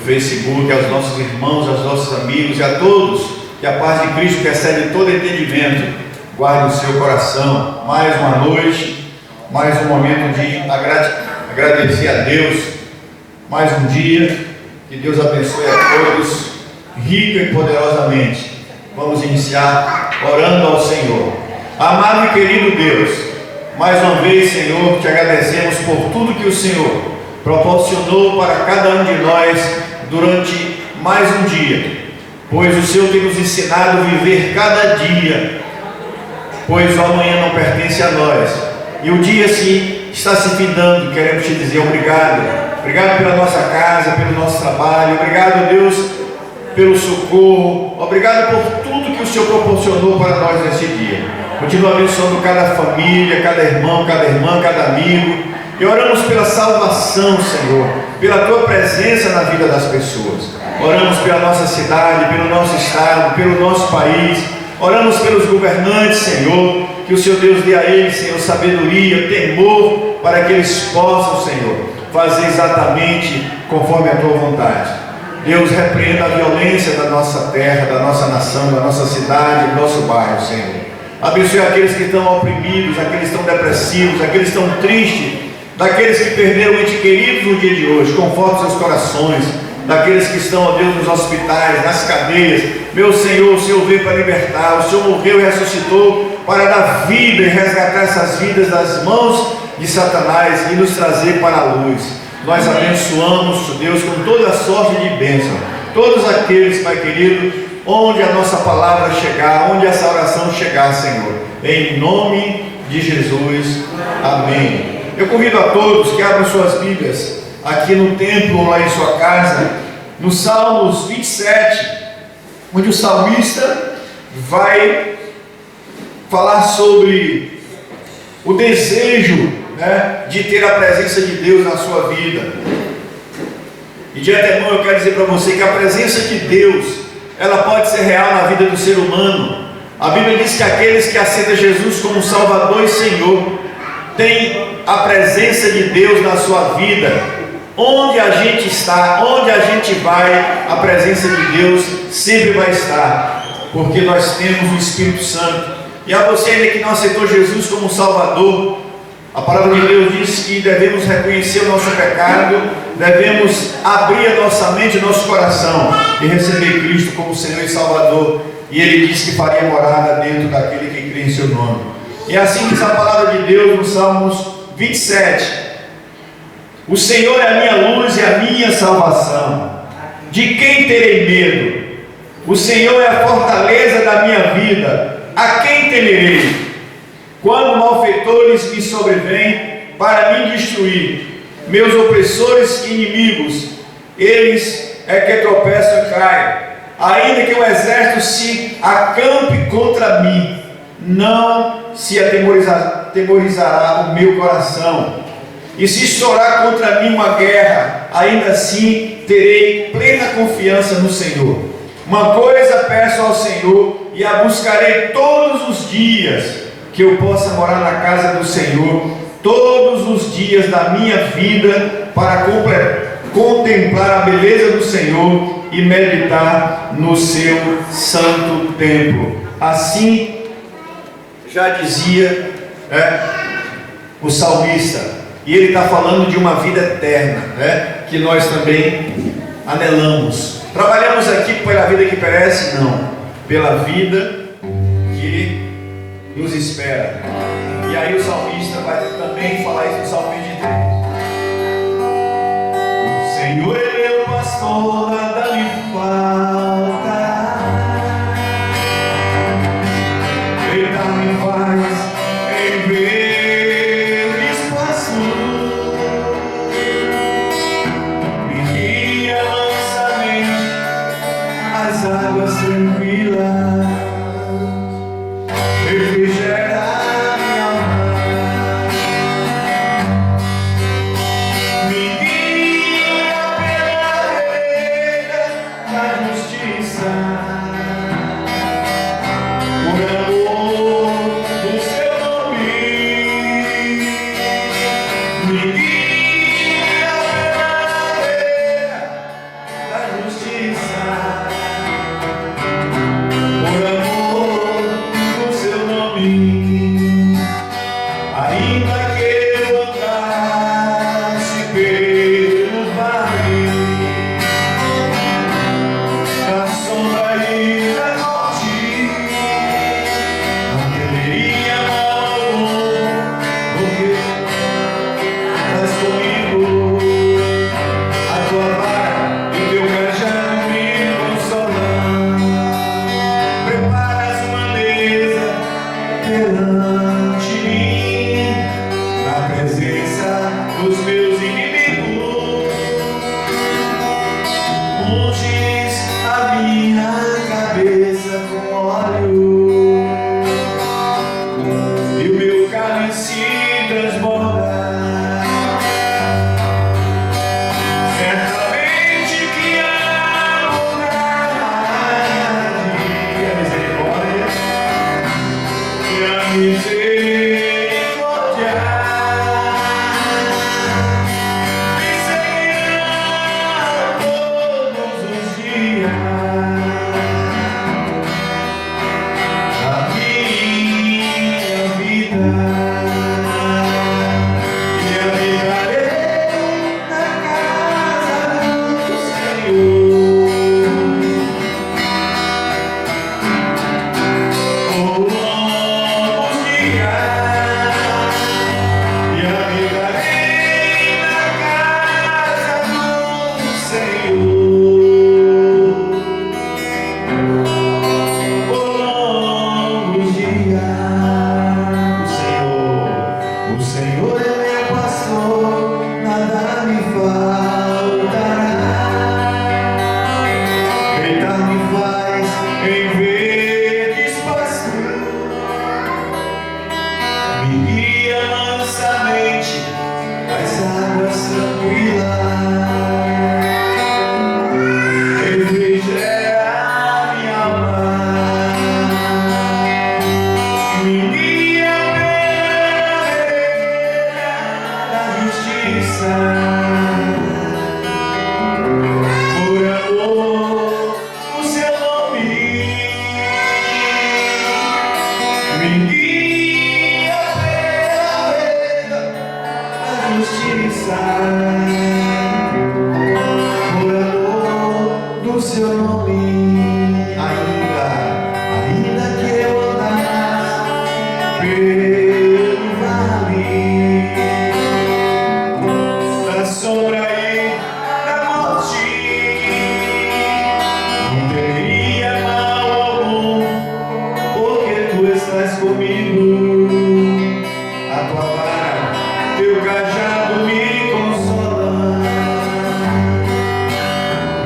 Facebook, aos nossos irmãos, aos nossos amigos e a todos, que a paz de Cristo, que excede todo entendimento, guarde o seu coração. Mais uma noite, mais um momento de agradecer a Deus, mais um dia, que Deus abençoe a todos, rica e poderosamente. Vamos iniciar orando ao Senhor. Amado e querido Deus, mais uma vez, Senhor, te agradecemos por tudo que o Senhor proporcionou para cada um de nós durante mais um dia, pois o Senhor tem nos ensinado a viver cada dia, pois o amanhã não pertence a nós, e o dia sim está se findando. Queremos te dizer obrigado pela nossa casa, pelo nosso trabalho, obrigado, Deus, pelo socorro, obrigado por tudo que o Senhor proporcionou para nós nesse dia. Continua abençoando cada família, cada irmão, cada irmã, cada amigo, e oramos pela salvação, Senhor, pela Tua presença na vida das pessoas. Oramos pela nossa cidade, pelo nosso estado, pelo nosso país. Oramos pelos governantes, Senhor, que o Senhor Deus dê a eles, Senhor, sabedoria, temor, para que eles possam, Senhor, fazer exatamente conforme a Tua vontade. Deus, repreenda a violência da nossa terra, da nossa nação, da nossa cidade, do nosso bairro, Senhor. Abençoe aqueles que estão oprimidos, aqueles que estão depressivos, aqueles que estão tristes, daqueles que perderam entes queridos no dia de hoje. Conforte seus corações, daqueles que estão, ó Deus, nos hospitais, nas cadeias. Meu Senhor, o Senhor veio para libertar, o Senhor morreu e ressuscitou para dar vida e resgatar essas vidas das mãos de Satanás e nos trazer para a luz. Nós abençoamos, Deus, com toda a sorte de bênção, todos aqueles, Pai querido, onde a nossa palavra chegar, onde essa oração chegar, Senhor, em nome de Jesus, amém. Eu convido a todos que abram suas Bíblias aqui no templo ou lá em sua casa, no Salmos 27, onde o salmista vai falar sobre o desejo, de ter a presença de Deus na sua vida. E de antemão eu quero dizer para você que a presença de Deus, ela pode ser real na vida do ser humano. A Bíblia diz que aqueles que aceitam Jesus como Salvador e Senhor têm a presença de Deus na sua vida. Onde a gente está, onde a gente vai, a presença de Deus sempre vai estar, porque nós temos o Espírito Santo. E a você ainda que não aceitou Jesus como Salvador, a palavra de Deus diz que devemos reconhecer o nosso pecado, devemos abrir a nossa mente e nosso coração e receber Cristo como Senhor e Salvador. E Ele diz que faria morada dentro daquele que crê em seu nome. E assim diz a palavra de Deus no Salmos 27. O Senhor é a minha luz e a minha salvação. De quem terei medo? O Senhor é a fortaleza da minha vida. A quem temerei? Quando malfeitores me sobrevêm para me destruir, meus opressores e inimigos, eles é que tropeçam e caem. Ainda que o exército se acampe contra mim, não se atemorizará o meu coração. E se estourar contra mim uma guerra, ainda assim terei plena confiança no Senhor. Uma coisa peço ao Senhor e a buscarei todos os dias, que eu possa morar na casa do Senhor todos os dias da minha vida, para contemplar a beleza do Senhor e meditar no seu santo templo. Assim já dizia o salmista, e ele está falando de uma vida eterna, que nós também anelamos. Trabalhamos aqui pela vida que perece? Não, pela vida que nos espera. E aí o salmista vai também falar isso no Salmo 23. O Senhor é meu pastor, nada me falta. Deitar-me faz em verdes pastos, me guia mansamente às águas tranquilas. Refrigera minha alma, me guia pela vereda da justiça, por amor do seu nome. Me guia pela vereda da seu nome, ainda que eu andar pelo vale da sombra e da morte, não temeria mal algum, porque tu estás comigo. A tua vara, teu cajado me consola.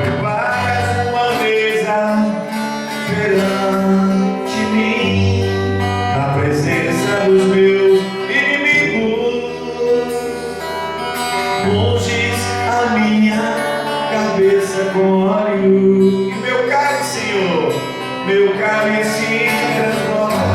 Preparas uma mesa perante mim, na presença dos meus inimigos. Unges a minha cabeça com óleo, e meu cálice, Senhor, meu cálice transborda.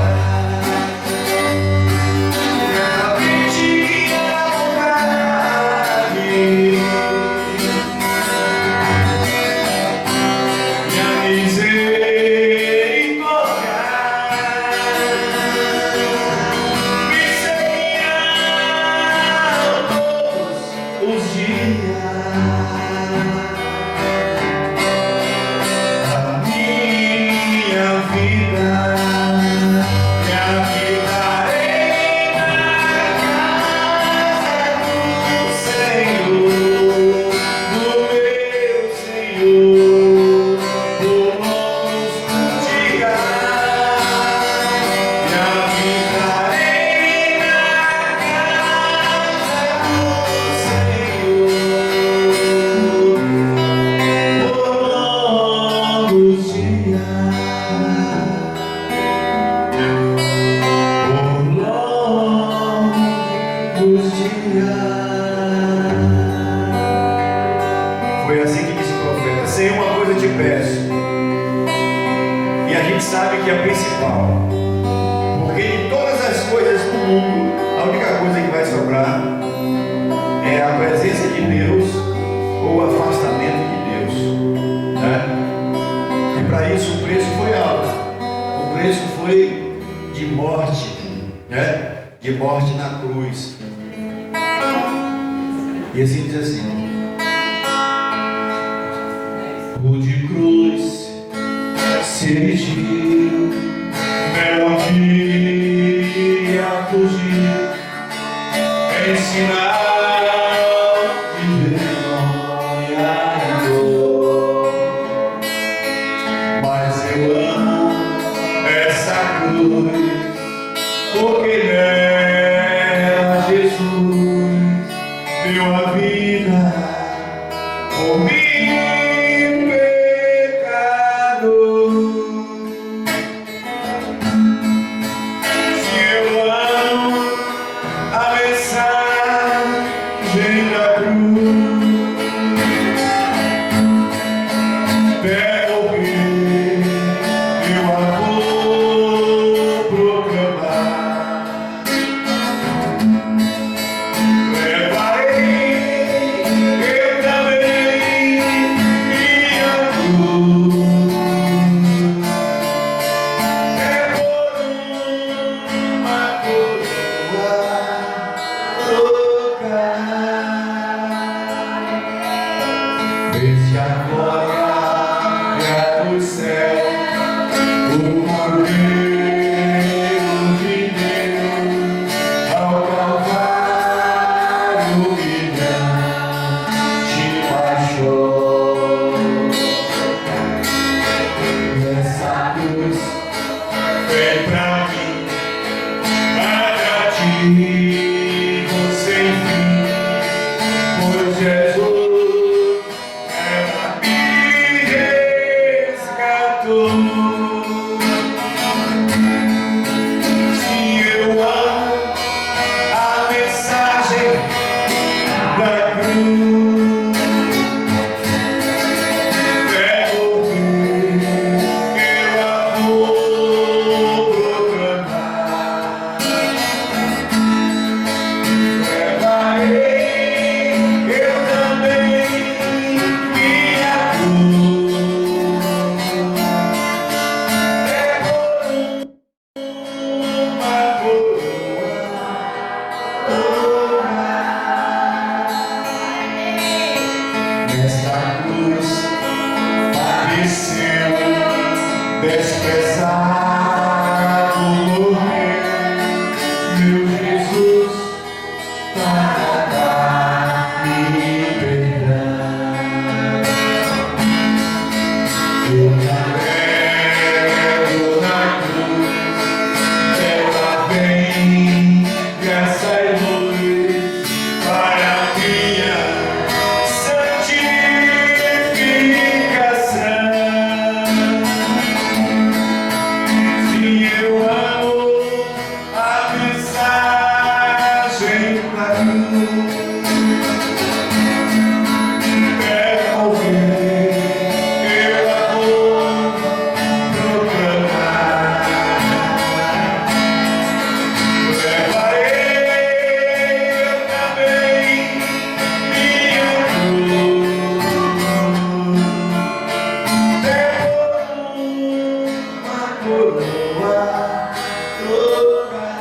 Foi assim que disse o profeta: Senhor, uma coisa te peço, e a gente sabe que é a principal, porque de todas as coisas do mundo, a única coisa que vai sobrar é a presença de Deus ou o afastamento de Deus, né? E para isso o preço foi alto, o preço foi de morte, né? De morte na cruz. E assim diz assim: por de cruz se erigiu, não havia fugir, em sinal de vergonha e dor. Mas eu amo essa cruz, porque nela Jesus deu a vida por mim. desprezado morrer, meu Jesus, para dar-me perdão. Eu carrego na cruz, ela vem, graça e luz para minha santificação. Sim, eu amo a mensagem da cruz. Quero ouvir, eu a vou proclamar. Levarei eu também minha cruz. Uma coroa trocar.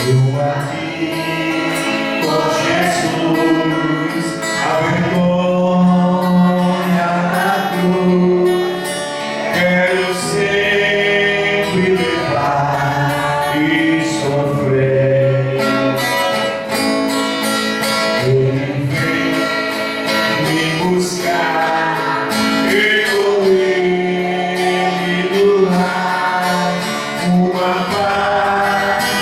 Eu aqui com Jesus, a vergonha da cruz, quero sempre levar e sofrer. Ele vem me buscar e com ele no lar uma parte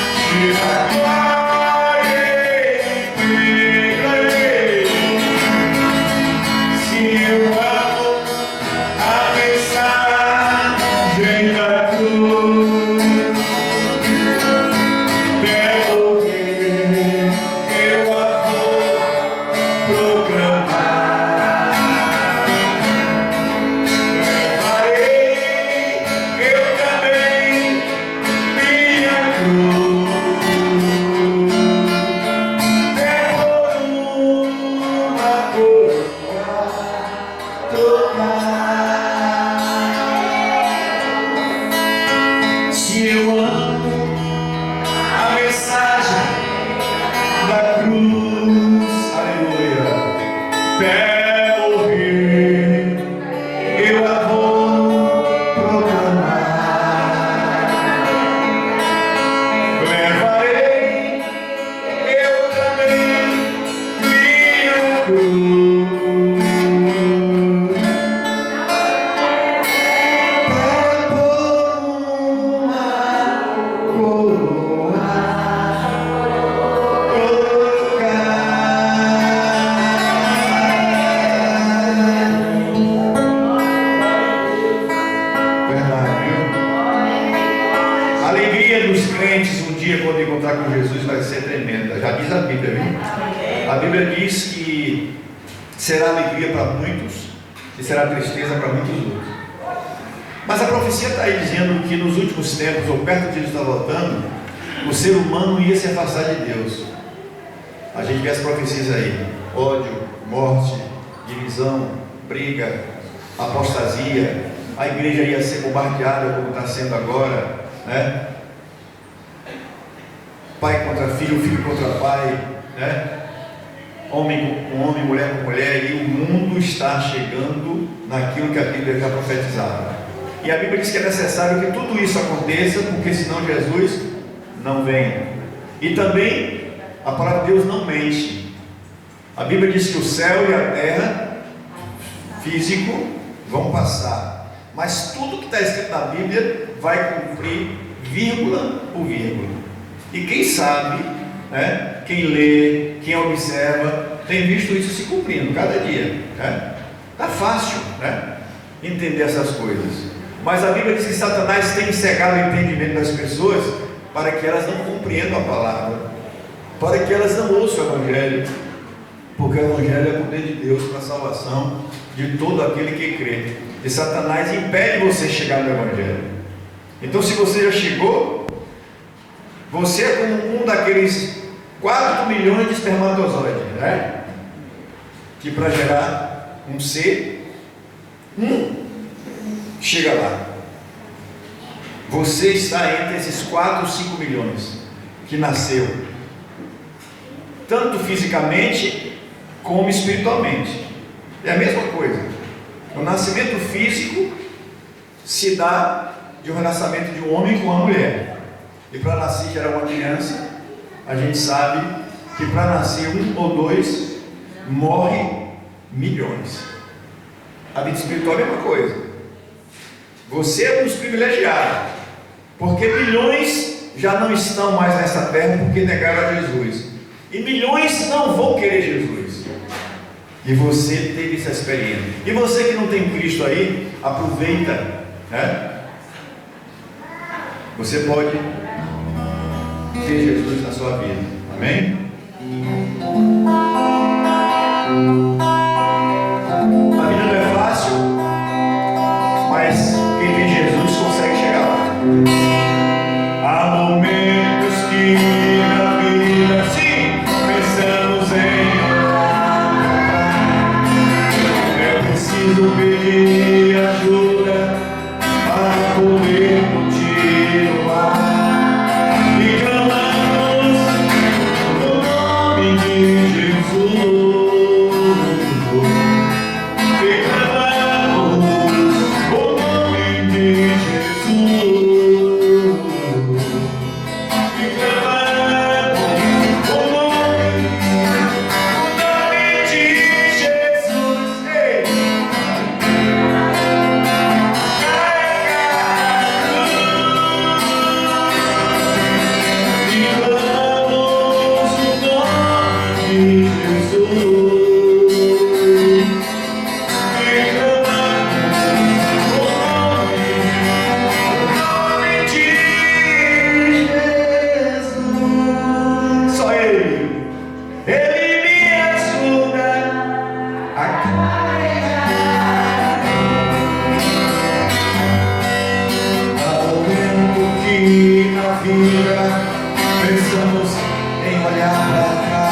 da glória integrarei. Se eu amo a mensagem da cruz, quero ouvir, eu a vou proclamar. Levarei eu também minha cruz. Por uma coroa trocar. Se eu amo a mensagem da cruz, aleluia, até morrer, eu a vou proclamar. Levarei eu também minha cruz, para pôr uma coroa verdade, viu? A alegria dos crentes um dia quando encontrar com Jesus vai ser tremenda. Já diz a Bíblia, viu? A Bíblia diz que será alegria para muitos e será tristeza para muitos outros. Mas a profecia está aí dizendo que nos últimos tempos, ou perto de Jesus estar voltando, o ser humano ia se afastar de Deus. A gente vê as profecias aí: ódio, morte, divisão, briga, apostasia. A igreja ia ser bombardeada como está sendo agora, né? Pai contra filho, filho contra pai, né? Homem com homem, mulher com mulher, e o mundo está chegando naquilo que a Bíblia já profetizava. E a Bíblia diz que é necessário que tudo isso aconteça, porque senão Jesus não vem. E também a palavra de Deus não mente. A Bíblia diz que o céu e a terra físico vão passar, mas tudo que está escrito na Bíblia vai cumprir vírgula por vírgula. E quem sabe, né, quem lê, quem observa, tem visto isso se cumprindo cada dia, né? Tá fácil, né, entender essas coisas. Mas a Bíblia diz que Satanás tem cegado o entendimento das pessoas para que elas não compreendam a palavra, para que elas não ouçam o Evangelho, porque o Evangelho é o poder de Deus para a salvação de todo aquele que crê. E Satanás impede você chegar no Evangelho. Então, se você já chegou, você é como um daqueles 4 milhões de espermatozoides, né? Que para gerar um ser, chega lá. Você está entre esses 4 ou 5 milhões que nasceu, tanto fisicamente como espiritualmente. É a mesma coisa. O nascimento físico se dá de um relacionamento de um homem com uma mulher. E para nascer gerar uma criança, a gente sabe que para nascer um ou dois, morre milhões. A vida espiritual é a mesma coisa. Você é um dos privilegiados, porque milhões já não estão mais nessa terra porque negaram a Jesus. E milhões não vão querer Jesus. E você teve essa experiência. E você que não tem Cristo aí, aproveita, né? Você pode ter Jesus na sua vida. Amém? A vida não é fácil, mas quem tem Jesus consegue chegar lá. Há momentos que na vida, sim, pensamos em orar. É preciso pedir ajuda para poder continuar. E clamamos no nome de Jesus. Pensamos em olhar para cá.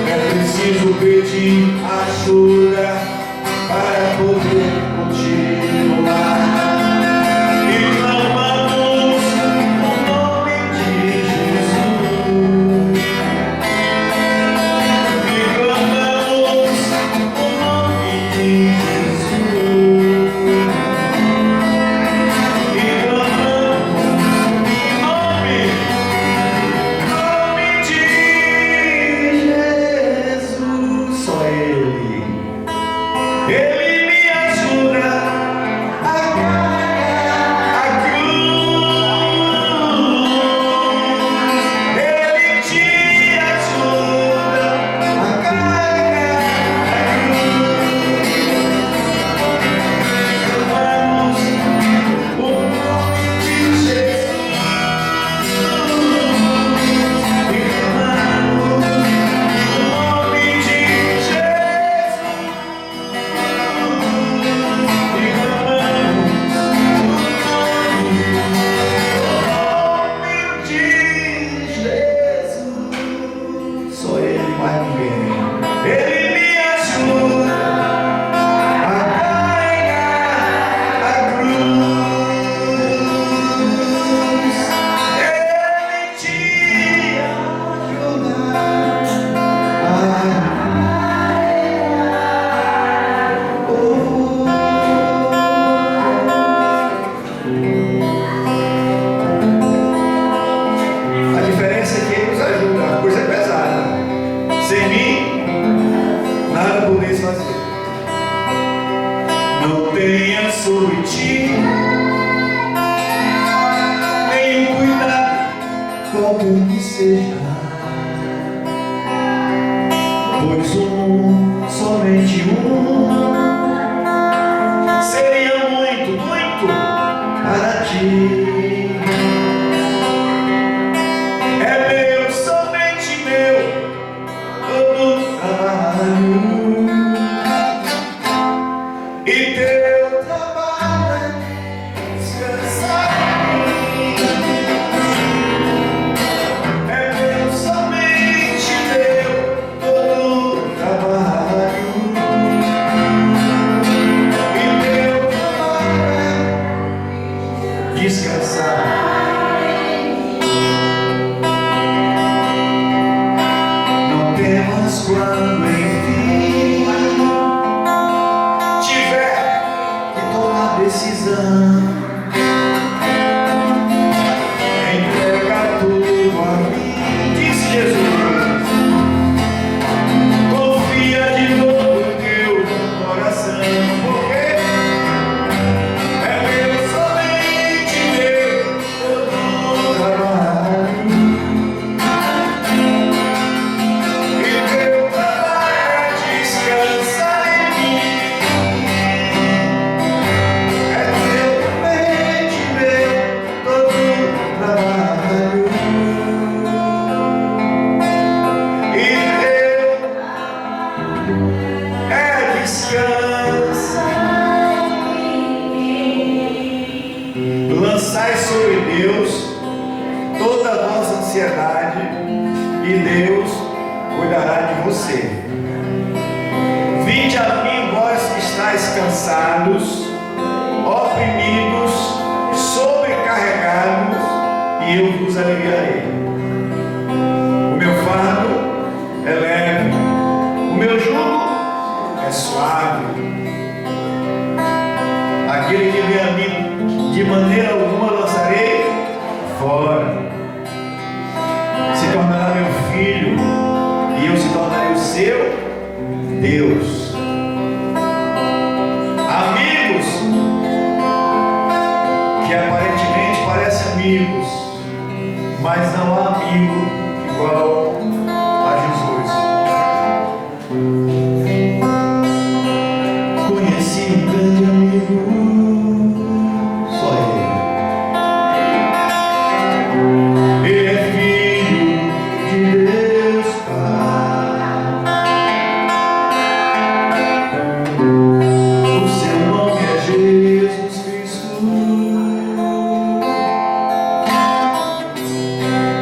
É preciso pedir ajuda para poder continuar. E clamamos o nome de Jesus. E clamamos o nome de Jesus. E clamamos o nome de Jesus. Só Ele. Ele me ajuda a carregar a cruz. Ele te ajuda a carregar a cruz. Clamamos o nome de Jesus. E clamamos o nome de Jesus. Só Ele, mais ninguém. Ele me ajuda a carregar a cruz. Ele te ajuda a A diferença é que Ele nos ajuda. A coisa é pesada. Sem mim, nada podeis fazer. Não tenha sobre ti nenhum cuidado, qualquer que seja. Pois somente seria muito, muito para ti. É meu, somente meu, todo trabalho. E teu trabalho é descansar em mim. É meu, somente meu, todo trabalho. descansa. Lançai sobre Deus toda a vossa ansiedade, e Deus cuidará de você. Vinde a mim, vós que estáis cansados, oprimidos, sobrecarregados, e eu vos aliviarei. O meu fardo é leve, o meu jugo é suave. Aquele que vem a mim, de maneira alguma lançarei fora. Se tornará meu filho, e eu se tornarei o seu Deus. Amigos que aparentemente parecem amigos, mas não há amigo igual a Jesus. Conheci um grande amigo, só ele. Ele é filho de Deus Pai. O seu nome é Jesus Cristo.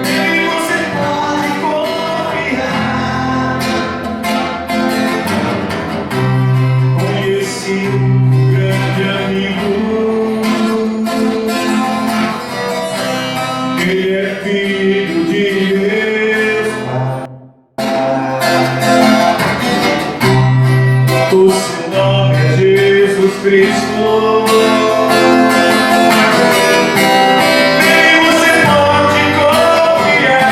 Nele você pode confiar. Conheci um grande amigo. Ele é filho de Deus Pai. O seu nome é Jesus Cristo. Nele você pode confiar.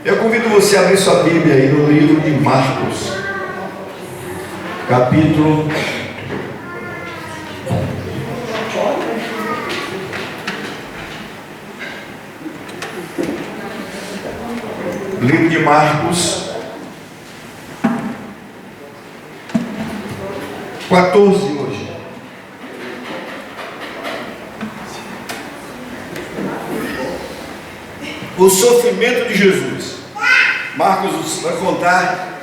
Jesus, você abrir sua Bíblia aí no livro de Marcos, capítulo livro de Marcos 14 hoje. O sofrimento de Jesus. Marcos vai contar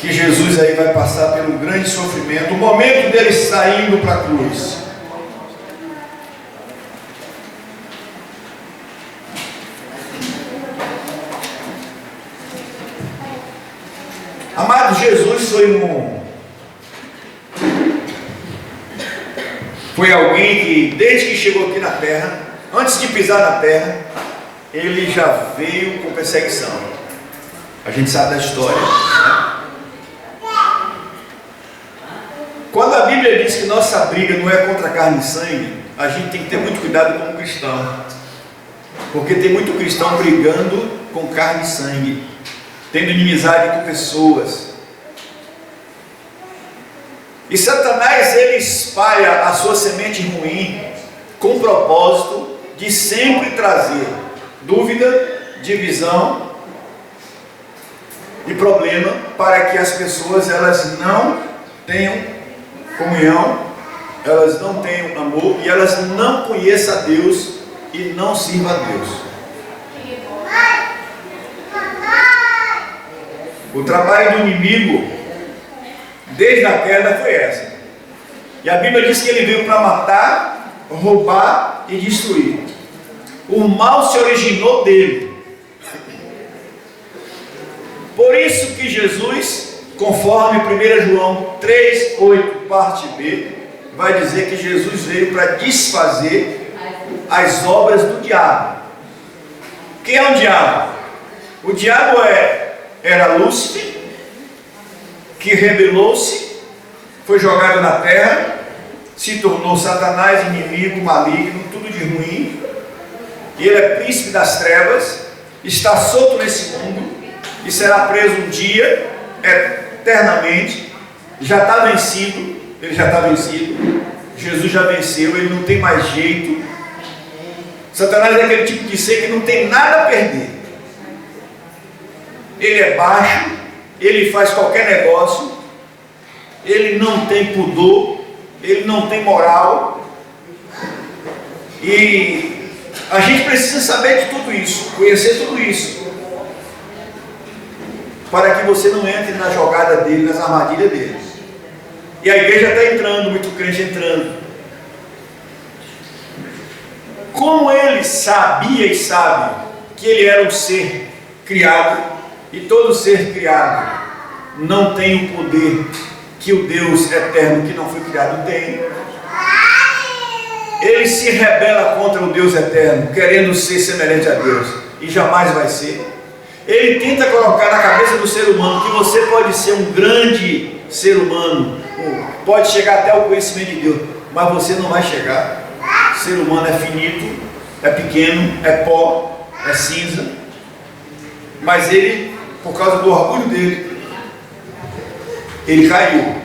que Jesus aí vai passar pelo grande sofrimento, o momento dele saindo para a cruz. Amado, Jesus foi alguém que desde que chegou aqui na terra, antes de pisar na terra, ele já veio com perseguição. A gente sabe da história, né? Quando a Bíblia diz que nossa briga não é contra carne e sangue, a gente tem que ter muito cuidado como cristão, porque tem muito cristão brigando com carne e sangue, tendo inimizade com pessoas. E Satanás, ele espalha a sua semente ruim com o propósito de sempre trazer dúvida, divisão e problema, para que as pessoas elas não tenham comunhão, elas não tenham amor e elas não conheçam a Deus e não sirvam a Deus. O trabalho do inimigo, desde a queda, foi essa. E a Bíblia diz que ele veio para matar, roubar e destruir. O mal se originou dele. Por isso que Jesus, conforme 1 João 3,8, parte B, vai dizer que Jesus veio para desfazer as obras do diabo. Quem é o diabo? O diabo era Lúcifer, que rebelou-se, foi jogado na terra, se tornou Satanás, inimigo, maligno, tudo de ruim. E ele é príncipe das trevas, está solto nesse mundo e será preso um dia, eternamente. Já está vencido, ele já está vencido. Jesus já venceu, ele não tem mais jeito. Satanás é aquele tipo de ser que não tem nada a perder. Ele é baixo, ele faz qualquer negócio, ele não tem pudor, ele não tem moral. E a gente precisa saber de tudo isso, conhecer tudo isso, para que você não entre na jogada dele, nas armadilhas dele. E a igreja está entrando, muito crente entrando. Como ele sabia e sabe que ele era um ser criado, e todo ser criado não tem o poder que o Deus eterno que não foi criado tem, ele se rebela contra o Deus eterno, querendo ser semelhante a Deus, e jamais vai ser. Ele tenta colocar na cabeça do ser humano que você pode ser um grande ser humano, pode chegar até o conhecimento de Deus, mas você não vai chegar. O ser humano é finito, é pequeno, é pó, é cinza. Mas ele, por causa do orgulho dele, ele caiu.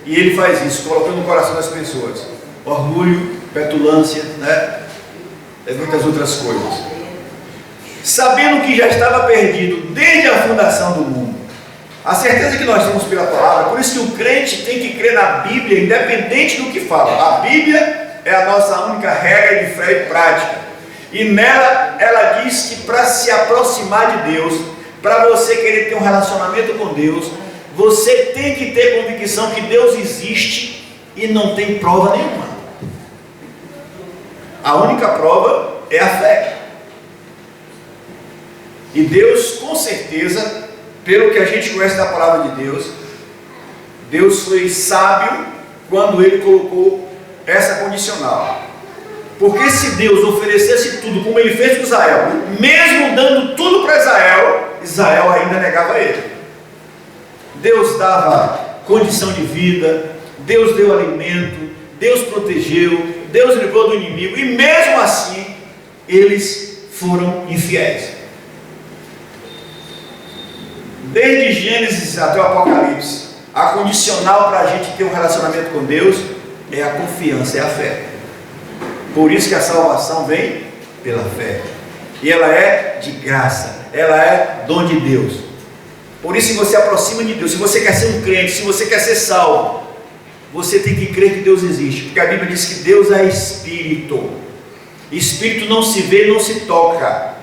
E ele faz isso, colocando no coração das pessoas orgulho, petulância, né? E muitas outras coisas. Sabendo que já estava perdido desde a fundação do mundo. A certeza que nós temos pela palavra, por isso que o crente tem que crer na Bíblia, independente do que fala. A Bíblia é a nossa única regra de fé e prática. E nela, ela diz que para se aproximar de Deus, para você querer ter um relacionamento com Deus, você tem que ter convicção que Deus existe e não tem prova nenhuma. A única prova é a fé. E Deus, com certeza, pelo que a gente conhece da palavra de Deus, Deus foi sábio quando Ele colocou essa condicional. Porque se Deus oferecesse tudo, como Ele fez com Israel, mesmo dando tudo para Israel, Israel ainda negava Ele. Deus dava condição de vida, Deus deu alimento, Deus protegeu, Deus livrou do inimigo, e mesmo assim, eles foram infiéis. Desde Gênesis até o Apocalipse, a condicional para a gente ter um relacionamento com Deus é a confiança, é a fé. Por isso que a salvação vem pela fé. E ela é de graça, ela é dom de Deus. Por isso, se você aproxima de Deus, se você quer ser um crente, se você quer ser salvo, você tem que crer que Deus existe. Porque a Bíblia diz que Deus é Espírito. Espírito não se vê, não se toca,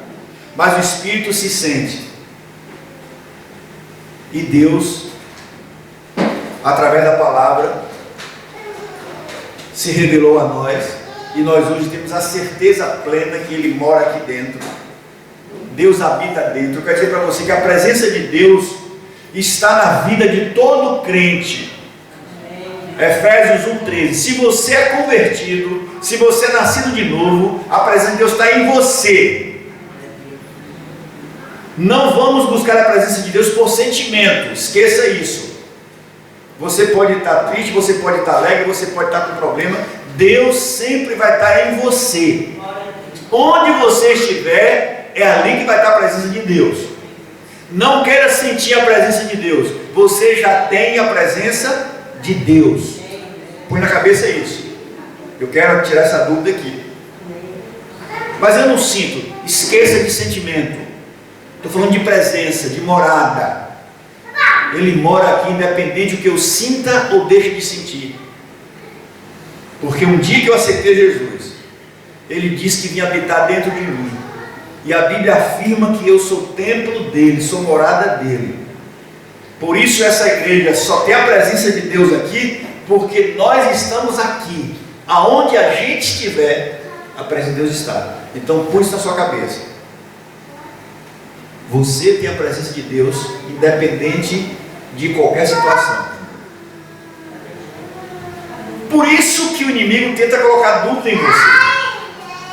mas o Espírito se sente. E Deus, através da palavra, se revelou a nós, e nós hoje temos a certeza plena que Ele mora aqui dentro. Deus habita dentro. Eu quero dizer para você que a presença de Deus está na vida de todo crente. Efésios 1,13. Se você é convertido, se você é nascido de novo, a presença de Deus está em você. Não vamos buscar a presença de Deus por sentimento, esqueça isso. Você pode estar triste, você pode estar alegre, você pode estar com problema, Deus sempre vai estar em você. Onde você estiver, é ali que vai estar a presença de Deus. Não queira sentir a presença de Deus, você já tem a presença de Deus. Põe na cabeça isso. Eu quero tirar essa dúvida aqui. Mas eu não sinto, esqueça de sentimento. Estou falando de presença, de morada. Ele mora aqui independente do que eu sinta ou deixe de sentir. Porque um dia que eu aceitei Jesus, Ele disse que vinha habitar dentro de mim. E a Bíblia afirma que eu sou templo dele, sou morada dele. Por isso essa igreja só tem a presença de Deus aqui, porque nós estamos aqui. Aonde a gente estiver, a presença de Deus está. Então põe isso na sua cabeça. Você tem a presença de Deus, independente de qualquer situação. Por isso que o inimigo tenta colocar dúvida em você,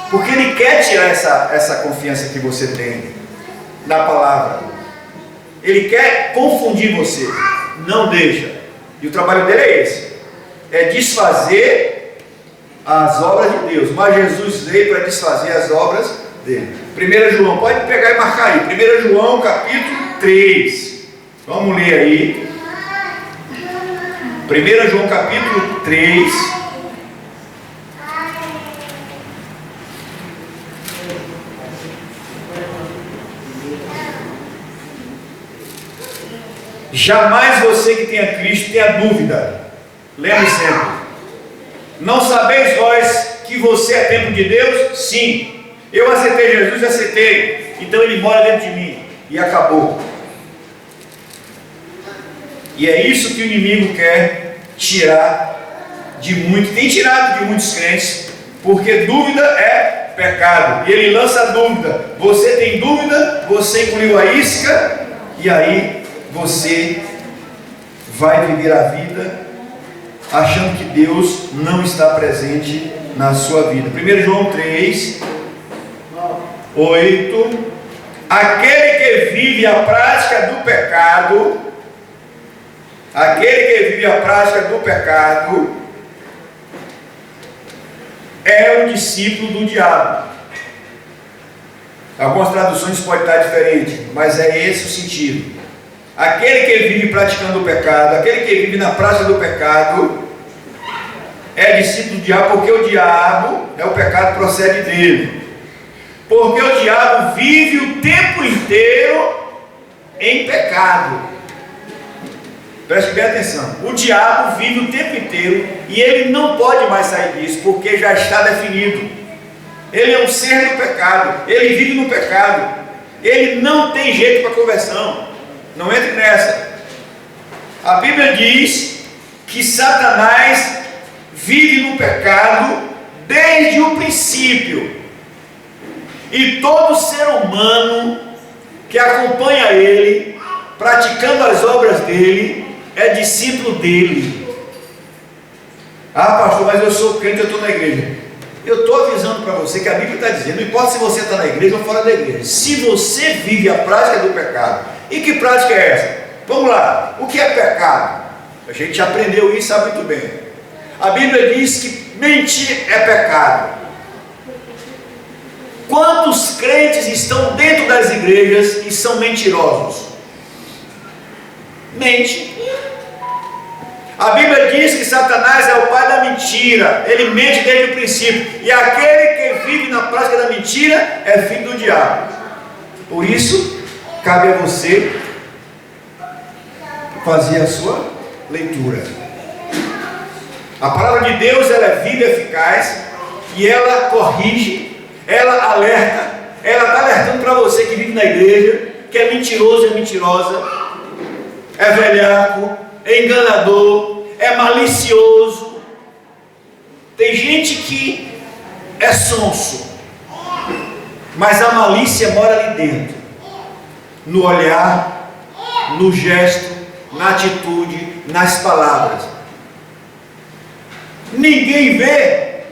porque ele quer tirar essa confiança que você tem na palavra. Ele quer confundir você. Não deixa. E o trabalho dele é esse, é desfazer as obras de Deus. Mas Jesus veio para desfazer as obras dele. 1 João, pode pegar e marcar aí, 1 João capítulo 3, vamos ler aí, 1 João capítulo 3, jamais você que tenha Cristo tenha dúvida, lembre sempre, não sabeis vós que você é templo de Deus? Sim. Eu aceitei Jesus, aceitei. Então ele mora dentro de mim. E acabou. E é isso que o inimigo quer tirar de muitos. Tem tirado de muitos crentes. Porque dúvida é pecado. E ele lança dúvida. Você tem dúvida, você engoliu a isca. E aí você vai viver a vida achando que Deus não está presente na sua vida. 1 João 3, 8. Aquele que vive a prática do pecado, é o discípulo do diabo. Algumas traduções podem estar diferentes, mas é esse o sentido. Aquele que vive praticando o pecado, aquele que vive na prática do pecado, é discípulo do diabo, porque o diabo, o pecado procede dele. Porque o diabo vive o tempo inteiro em pecado. Preste bem atenção. O diabo vive o tempo inteiro e ele não pode mais sair disso, porque já está definido. Ele é um ser do pecado. Ele vive no pecado. Ele não tem jeito para conversão. Não entre nessa. A Bíblia diz que Satanás vive no pecado desde o princípio. E todo ser humano que acompanha ele, praticando as obras dele, é discípulo dele. Ah, pastor, mas eu sou crente, eu estou na igreja. Eu estou avisando para você que a Bíblia está dizendo, não importa se você está na igreja ou fora da igreja, se você vive a prática do pecado. E que prática é essa? Vamos lá, o que é pecado? A gente já aprendeu isso, sabe muito bem. A Bíblia diz que mentir é pecado. Quantos crentes estão dentro das igrejas e são mentirosos? Mente. A Bíblia diz que Satanás é o pai da mentira. Ele mente desde o princípio. E aquele que vive na prática da mentira é filho do diabo. Por isso, cabe a você fazer a sua leitura. A palavra de Deus, ela é viva e eficaz. E ela corrige. Ela alerta, ela está alertando para você que vive na igreja, que é mentiroso, é mentirosa, é velhaco, é enganador, é malicioso. Tem gente que é sonso, mas a malícia mora ali dentro, no olhar, no gesto, na atitude, nas palavras. Ninguém vê,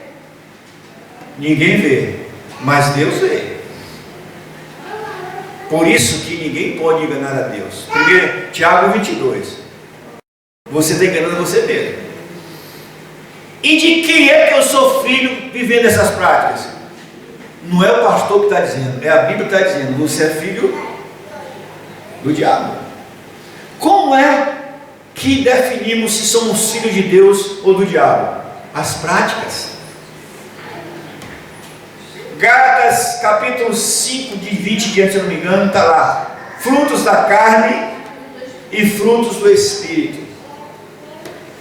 mas Deus vê. Por isso que ninguém pode enganar a Deus. 1 Tiago 22. Você está enganando você mesmo. E de quem é que eu sou filho vivendo essas práticas? Não é o pastor que está dizendo, é a Bíblia que está dizendo. Você é filho do diabo. Como é que definimos se somos filhos de Deus ou do diabo? As práticas. Gálatas capítulo 5, de 20 diante, se eu não me engano, está lá. Frutos da carne e frutos do Espírito.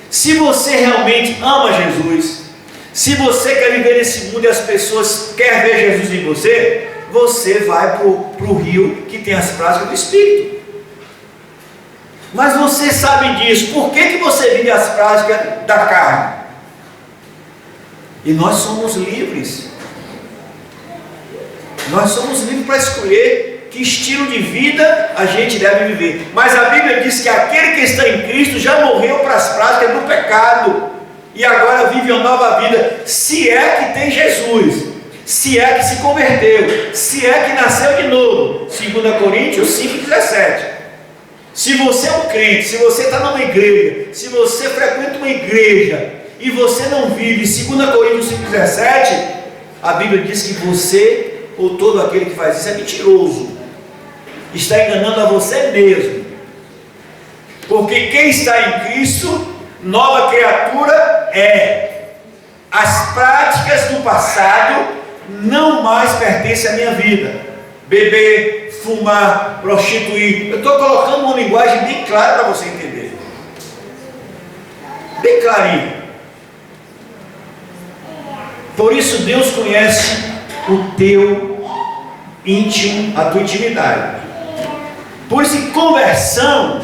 Se você realmente ama Jesus, se você quer viver nesse mundo e as pessoas querem ver Jesus em você, você vai para o rio que tem as práticas do Espírito. Mas você sabe disso. Por que você vive as práticas da carne? E nós somos livres. Nós somos livres para escolher que estilo de vida a gente deve viver. Mas a Bíblia diz que aquele que está em Cristo já morreu para as práticas do pecado e agora vive uma nova vida, se é que tem Jesus, se é que se converteu, se é que nasceu de novo. 2 Coríntios 5,17. Se você é um crente, se você está numa igreja, se você frequenta uma igreja e você não vive 2 Coríntios 5,17, a Bíblia diz que você, ou todo aquele que faz isso, é mentiroso, está enganando a você mesmo. Porque quem está em Cristo, nova criatura é. As práticas do passado não mais pertencem à minha vida. Beber, fumar, prostituir. Eu estou colocando uma linguagem bem clara para você entender. Bem clarinho. Por isso Deus conhece o teu íntimo, a tua intimidade. Por isso que conversão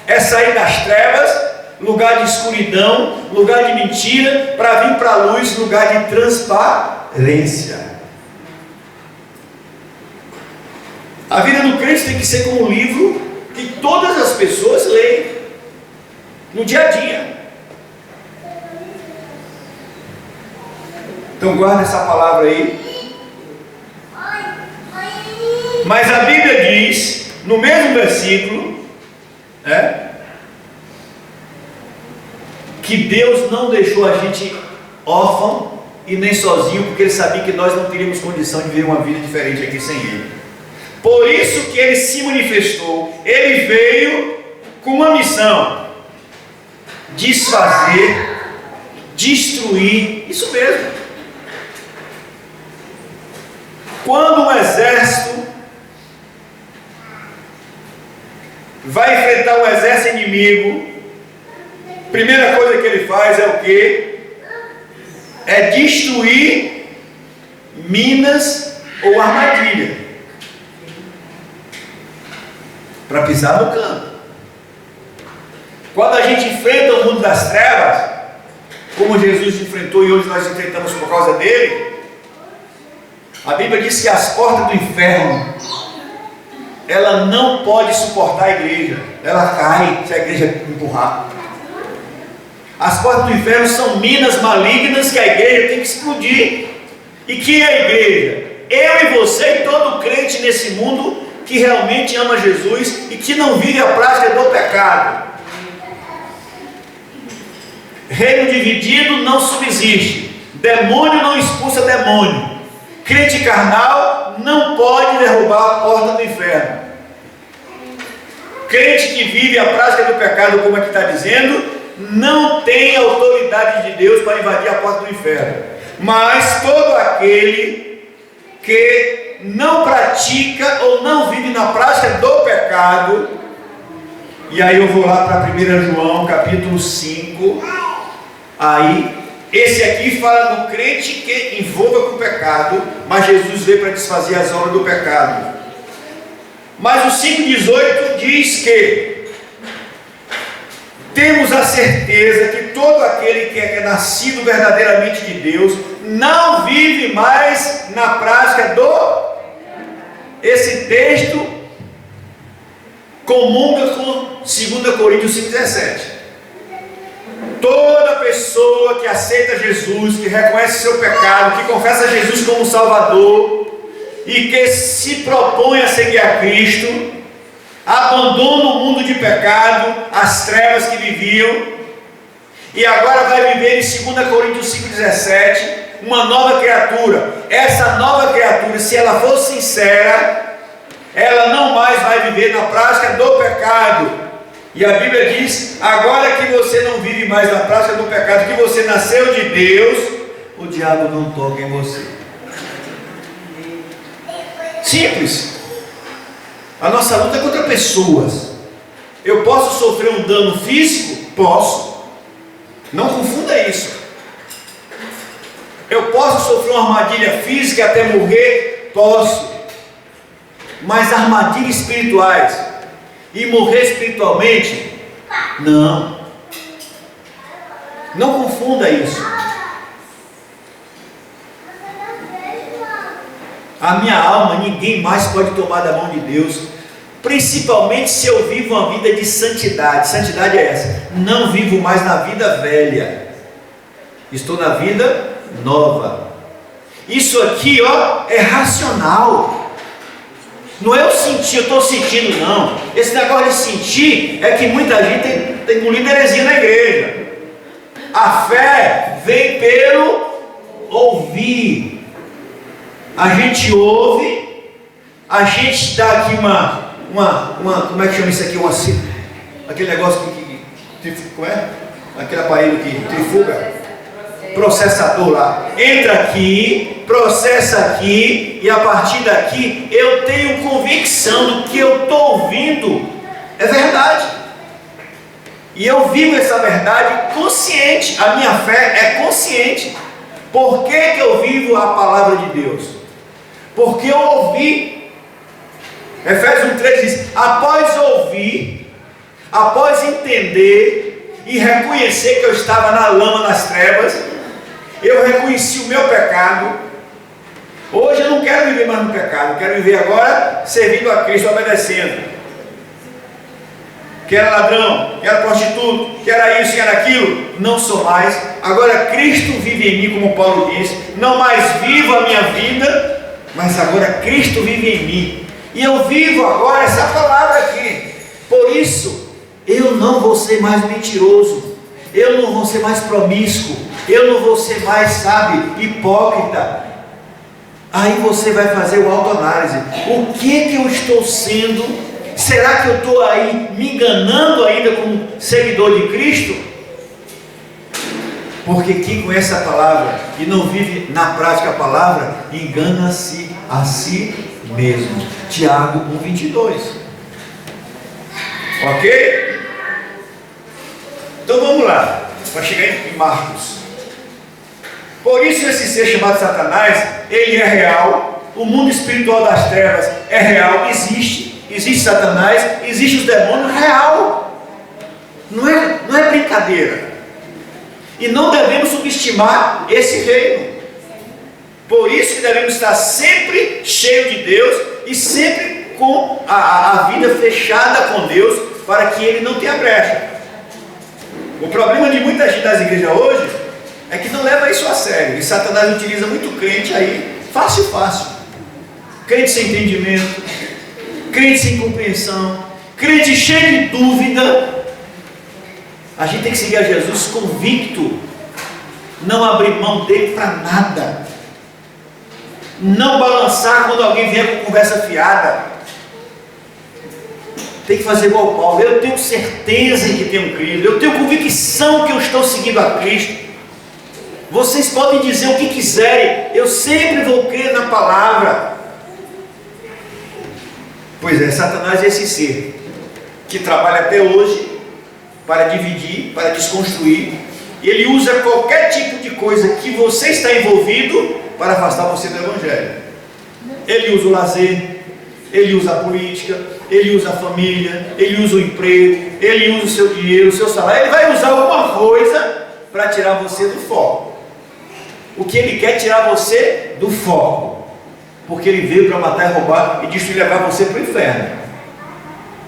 é sair das trevas, lugar de escuridão, lugar de mentira, para vir para a luz, lugar de transparência. A vida do crente tem que ser como um livro que todas as pessoas leem no dia a dia. Então guarda essa palavra aí. Mas a Bíblia diz, no mesmo versículo, que Deus não deixou a gente órfão e nem sozinho, porque Ele sabia que nós não teríamos condição de viver uma vida diferente aqui sem Ele. Por isso que Ele se manifestou. Ele veio com uma missão: desfazer, destruir. Isso mesmo. Quando um exército vai enfrentar um exército inimigo, primeira coisa que ele faz é o quê? É destruir minas ou armadilha para pisar no campo. Quando a gente enfrenta o mundo das trevas, como Jesus enfrentou e hoje nós enfrentamos por causa dele, a Bíblia diz que as portas do inferno, ela não pode suportar a igreja, ela cai se a igreja empurrar. As portas do inferno são minas malignas que a igreja tem que explodir. E que é a igreja? Eu e você e todo crente nesse mundo que realmente ama Jesus e que não vive a prática do pecado. Reino dividido não subsiste. Demônio não expulsa demônio. Crente carnal não pode derrubar a porta do inferno. Crente que vive a prática do pecado, como aqui está dizendo, não tem autoridade de Deus para invadir a porta do inferno. Mas todo aquele que não pratica ou não vive na prática do pecado, e aí eu vou lá para 1 João capítulo 5, aí esse aqui fala do crente que envolva com o pecado, mas Jesus veio para desfazer as obras do pecado. Mas o 5,18 diz que temos a certeza que todo aquele que é nascido verdadeiramente de Deus não vive mais na prática do... Esse texto comunga com 2 Coríntios 5,17. Toda pessoa que aceita Jesus, que reconhece seu pecado, que confessa Jesus como Salvador e que se propõe a seguir a Cristo, abandona o mundo de pecado, as trevas que viviam, e agora vai viver em 2 Coríntios 5,17, uma nova criatura. Essa nova criatura, se ela for sincera, ela não mais vai viver na prática do pecado. E a Bíblia diz: agora que você não vive mais na prática do pecado, que você nasceu de Deus, o diabo não toca em você. Simples. A nossa luta é contra pessoas. Eu posso sofrer um dano físico? Posso. Não confunda isso. Eu posso sofrer uma armadilha física até morrer? Posso. Mas armadilhas espirituais, e morrer espiritualmente? Não. Não confunda isso. A minha alma ninguém mais pode tomar da mão de Deus, principalmente se eu vivo uma vida de santidade. Santidade é essa: não vivo mais na vida velha, estou na vida nova. Isso aqui, ó, é racional. Não é eu sentir, eu estou sentindo, não. Esse negócio de sentir é que muita gente tem um líderzinho na igreja. A fé vem pelo ouvir. A gente ouve, a gente dá aqui uma como é que chama isso aqui? Aquele negócio como é? Aquele aparelho que trifuga, processador lá. Entra aqui, processa aqui, e a partir daqui eu tenho convicção do que eu estou ouvindo é verdade. E eu vivo essa verdade consciente. A minha fé é consciente. Por que eu vivo a palavra de Deus? Porque eu ouvi. Efésios 1:3 diz: após ouvir, após entender e reconhecer que eu estava na lama, nas trevas, eu reconheci o meu pecado. Hoje eu não quero viver mais no pecado, eu quero viver agora servindo a Cristo, obedecendo. Que era ladrão, que era prostituto, que era isso, que era aquilo, não sou mais. Agora Cristo vive em mim, como Paulo diz. Não mais vivo a minha vida, mas agora Cristo vive em mim. E eu vivo agora essa palavra aqui. Por isso, eu não vou ser mais mentiroso, eu não vou ser mais promíscuo, eu não vou ser mais, sabe, hipócrita. Aí você vai fazer o autoanálise. O que eu estou sendo? Será que eu estou aí me enganando ainda como seguidor de Cristo? Porque quem conhece a palavra e não vive na prática a palavra, engana-se a si mesmo. Tiago 1:22. Ok? Então vamos lá, para chegar em Marcos. Por isso esse ser chamado Satanás, ele é real. O mundo espiritual das trevas é real, existe Satanás, existe os demônios, real. Não é brincadeira. E não devemos subestimar esse reino. Por isso que devemos estar sempre cheios de Deus e sempre com a vida fechada com Deus, para que Ele não tenha brecha. O problema de muita gente das igrejas hoje é que não leva isso a sério. E Satanás utiliza muito crente aí, fácil. Crente sem entendimento, crente sem compreensão, crente cheio de dúvida. A gente tem que seguir a Jesus convicto, não abrir mão dele para nada, não balançar quando alguém vier com conversa fiada. Tem que fazer igual Paulo: eu tenho certeza que tenho Cristo, eu tenho convicção que eu estou seguindo a Cristo. Vocês podem dizer o que quiserem, eu sempre vou crer na palavra. Pois é, Satanás é esse ser que trabalha até hoje para dividir, para desconstruir. Ele usa qualquer tipo de coisa que você está envolvido para afastar você do Evangelho. Ele usa o lazer, ele usa a política, ele usa a família, ele usa o emprego, ele usa o seu dinheiro, o seu salário. Ele vai usar alguma coisa para tirar você do foco. O que ele quer é tirar você do foco, porque ele veio para matar e roubar e destruir, levar você para o inferno.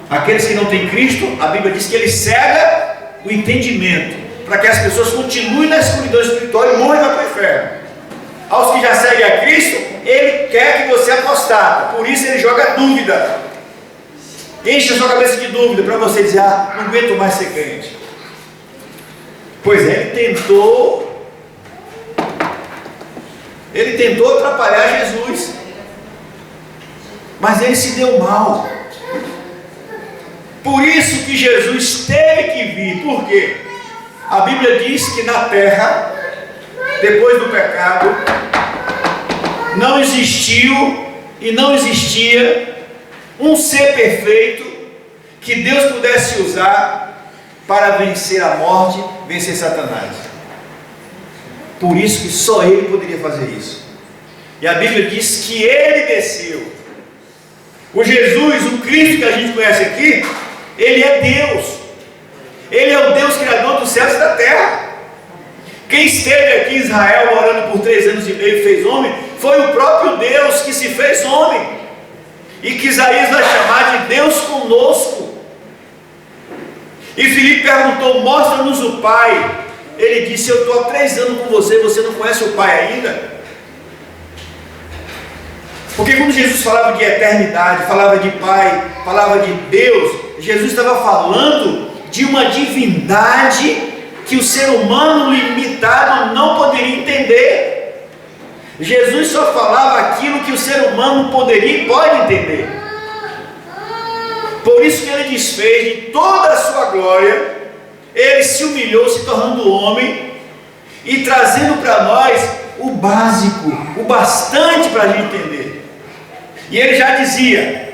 Aqueles que não têm Cristo, a Bíblia diz que ele cega o entendimento, para que as pessoas continuem na escuridão espiritual e morram para o inferno. Aos que já seguem a Cristo, ele quer que você apostata. Por isso ele joga dúvida, enche a sua cabeça de dúvida, para você dizer: não aguento mais ser crente. Pois é, ele tentou atrapalhar Jesus, mas ele se deu mal. Por isso que Jesus teve que vir. Por quê? A Bíblia diz que na terra, depois do pecado, não existiu e não existia um ser perfeito que Deus pudesse usar para vencer a morte, vencer Satanás. Por isso que só Ele poderia fazer isso. E a Bíblia diz que Ele desceu. O Jesus, o Cristo que a gente conhece aqui, Ele é Deus. Ele é o Deus criador dos céus e da terra. Quem esteve aqui em Israel orando por 3 anos e meio e fez homem, foi o próprio Deus que se fez homem. E que Isaías vai chamar de Deus conosco. E Filipe perguntou: mostra-nos o Pai. Ele disse: eu estou há 3 anos com você, você não conhece o Pai ainda? Porque quando Jesus falava de eternidade, falava de Pai, falava de Deus, Jesus estava falando de uma divindade que o ser humano limitado não poderia entender. Jesus só falava aquilo que o ser humano poderia e pode entender. Por isso que ele desfez de toda a sua glória, ele se humilhou, se tornando homem e trazendo para nós o básico, o bastante para a gente entender. E ele já dizia: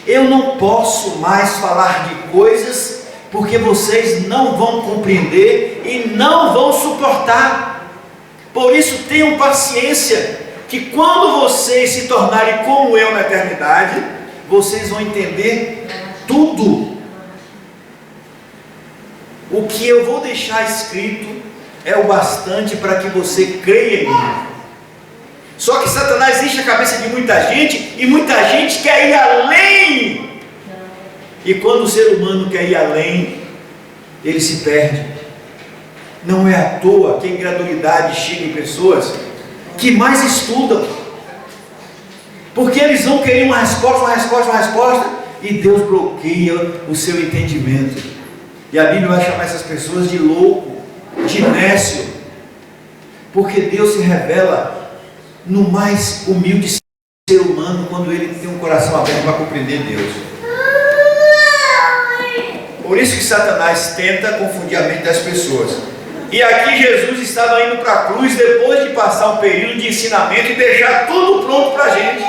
eu não posso mais falar de coisas porque vocês não vão compreender e não vão suportar. Por isso tenham paciência, que quando vocês se tornarem como eu na eternidade, vocês vão entender tudo. O que eu vou deixar escrito é o bastante para que você creia em mim. Só que Satanás enche a cabeça de muita gente, e muita gente quer ir além. E quando o ser humano quer ir além, ele se perde. Não é à toa que a incredulidade chega em pessoas que mais estudam, porque eles vão querer uma resposta, e Deus bloqueia o seu entendimento. E a Bíblia vai chamar essas pessoas de louco, de nécio, porque Deus se revela no mais humilde ser humano, quando ele tem um coração aberto para compreender Deus. Por isso que Satanás tenta confundir a mente das pessoas. E aqui Jesus estava indo para a cruz depois de passar um período de ensinamento e deixar tudo pronto para a gente.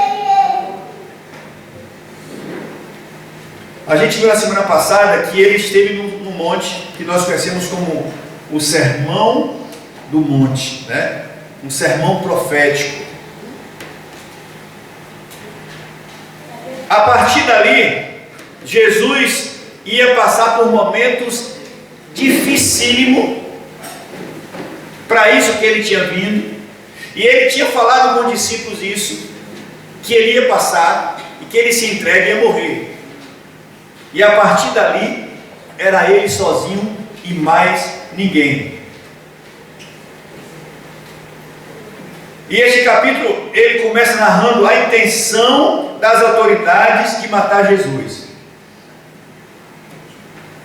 A gente viu na semana passada que ele esteve no monte que nós conhecemos como o Sermão do Monte, né? Um sermão profético. A partir dali, Jesus ia passar por momentos dificílimos, para isso que ele tinha vindo, e ele tinha falado com os discípulos isso, que ele ia passar, e que ele se entrega e ia morrer. E a partir dali, era ele sozinho e mais ninguém. E este capítulo, ele começa narrando a intenção das autoridades de matar Jesus.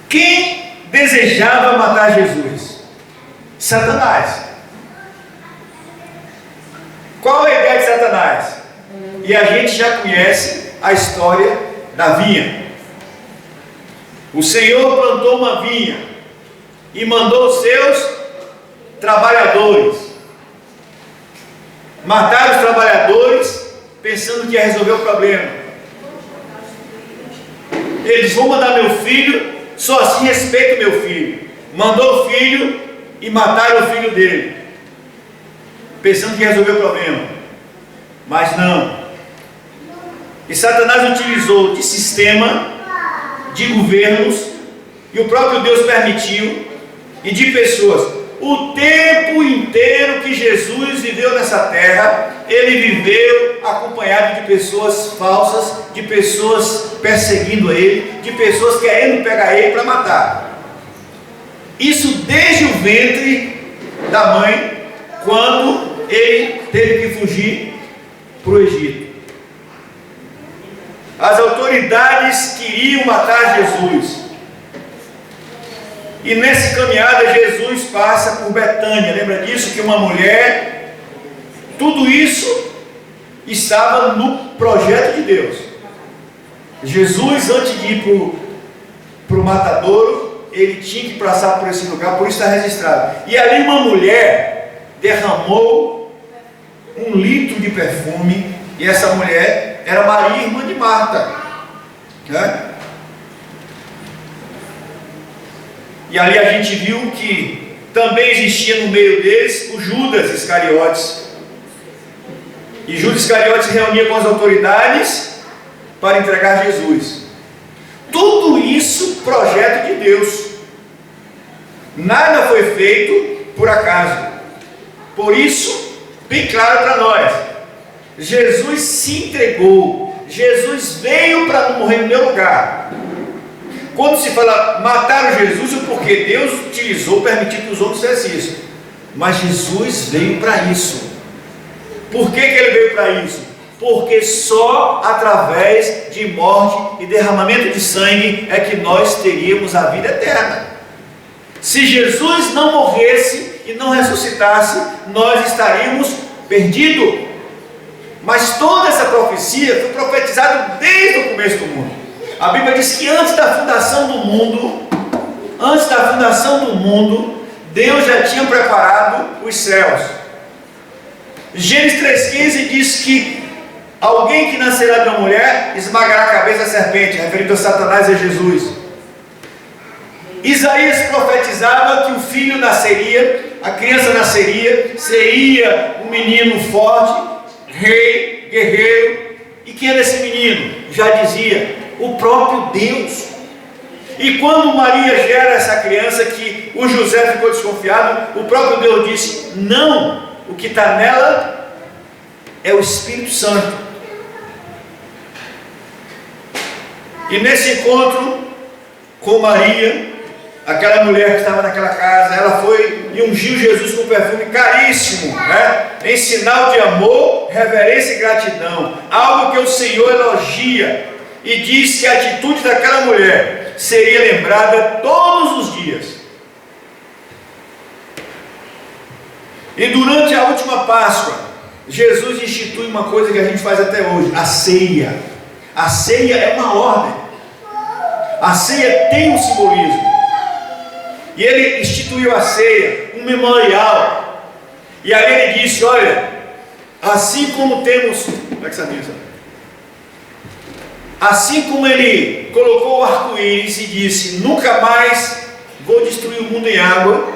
Quem desejava matar Jesus? Satanás. Qual é a ideia de Satanás? E a gente já conhece a história da vinha. O Senhor plantou uma vinha e mandou os seus trabalhadores matar os trabalhadores, pensando que ia resolver o problema. Eles vão mandar meu filho, só assim respeita o meu filho. Mandou o filho e mataram o filho dele, pensando que ia resolver o problema. Mas não. E Satanás utilizou de sistema, de governos, e o próprio Deus permitiu, e de pessoas. O tempo inteiro que Jesus viveu nessa terra, ele viveu acompanhado de pessoas falsas, de pessoas perseguindo ele, de pessoas querendo pegar ele para matar. Isso desde o ventre da mãe, quando ele teve que fugir para o Egito. As autoridades queriam matar Jesus. E nessa caminhada Jesus passa por Betânia. Lembra disso? Que uma mulher, tudo isso estava no projeto de Deus. Jesus, antes de ir para o matadouro, ele tinha que passar por esse lugar, por isso está registrado. E ali uma mulher derramou 1 litro de perfume, e essa mulher era Maria, irmã de Marta, né? E ali a gente viu que também existia no meio deles o Judas Iscariotes. E Judas Iscariotes se reunia com as autoridades para entregar Jesus. Tudo isso projeto de Deus. Nada foi feito por acaso. Por isso, bem claro para nós, Jesus se entregou, Jesus veio para morrer no meu lugar. Quando se fala mataram Jesus, é porque Deus utilizou, permitiu que os homens fizessem isso. Mas Jesus veio para isso. Por que ele veio para isso? Porque só através de morte e derramamento de sangue é que nós teríamos a vida eterna. Se Jesus não morresse e não ressuscitasse, nós estaríamos perdidos. Mas toda essa profecia foi profetizada desde o começo do mundo. A Bíblia diz que antes da fundação do mundo, Deus já tinha preparado os céus. Gênesis 3,15 diz que alguém que nascerá de uma mulher esmagará a cabeça da serpente, referindo a Satanás e a Jesus. Isaías profetizava que o filho nasceria, a criança nasceria, seria um menino forte, rei, guerreiro. E quem era esse menino? Já dizia, o próprio Deus. E quando Maria gera essa criança, que o José ficou desconfiado, o próprio Deus disse, não, o que está nela é o Espírito Santo. E nesse encontro com Maria, aquela mulher que estava naquela casa, ela foi e ungiu Jesus com perfume caríssimo, né? Em sinal de amor, reverência e gratidão, algo que o Senhor elogia, e diz que a atitude daquela mulher seria lembrada todos os dias. E durante a última Páscoa, Jesus institui uma coisa que a gente faz até hoje, a ceia. A ceia é uma ordem, a ceia tem um simbolismo. E ele instituiu a ceia, um memorial. E aí ele disse, olha, assim como temos, como é que sabia isso? Assim como ele colocou o arco-íris e disse, nunca mais vou destruir o mundo em água,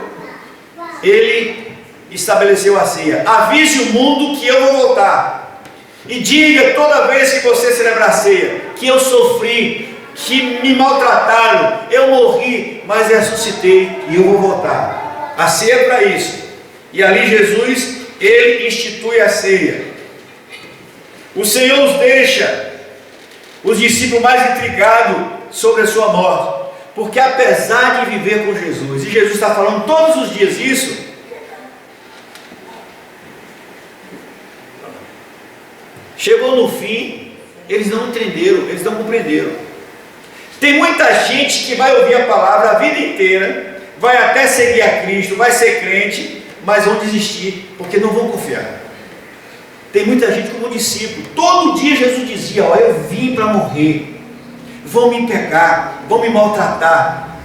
ele estabeleceu a ceia. Avise o mundo que eu vou voltar. E diga toda vez que você celebrar a ceia, que eu sofri, que me maltrataram, eu morri, mas ressuscitei e eu vou voltar. A ceia é para isso. E ali Jesus, ele institui a ceia. O Senhor os deixa, os discípulos, mais intrigados sobre a sua morte, porque apesar de viver com Jesus, e Jesus está falando todos os dias isso, chegou no fim, eles não entenderam, eles não compreenderam. Tem muita gente que vai ouvir a palavra a vida inteira, vai até seguir a Cristo, vai ser crente, mas vão desistir, porque não vão confiar. Tem muita gente como discípulo, todo dia Jesus dizia, ó, eu vim para morrer, vão me pegar, vão me maltratar,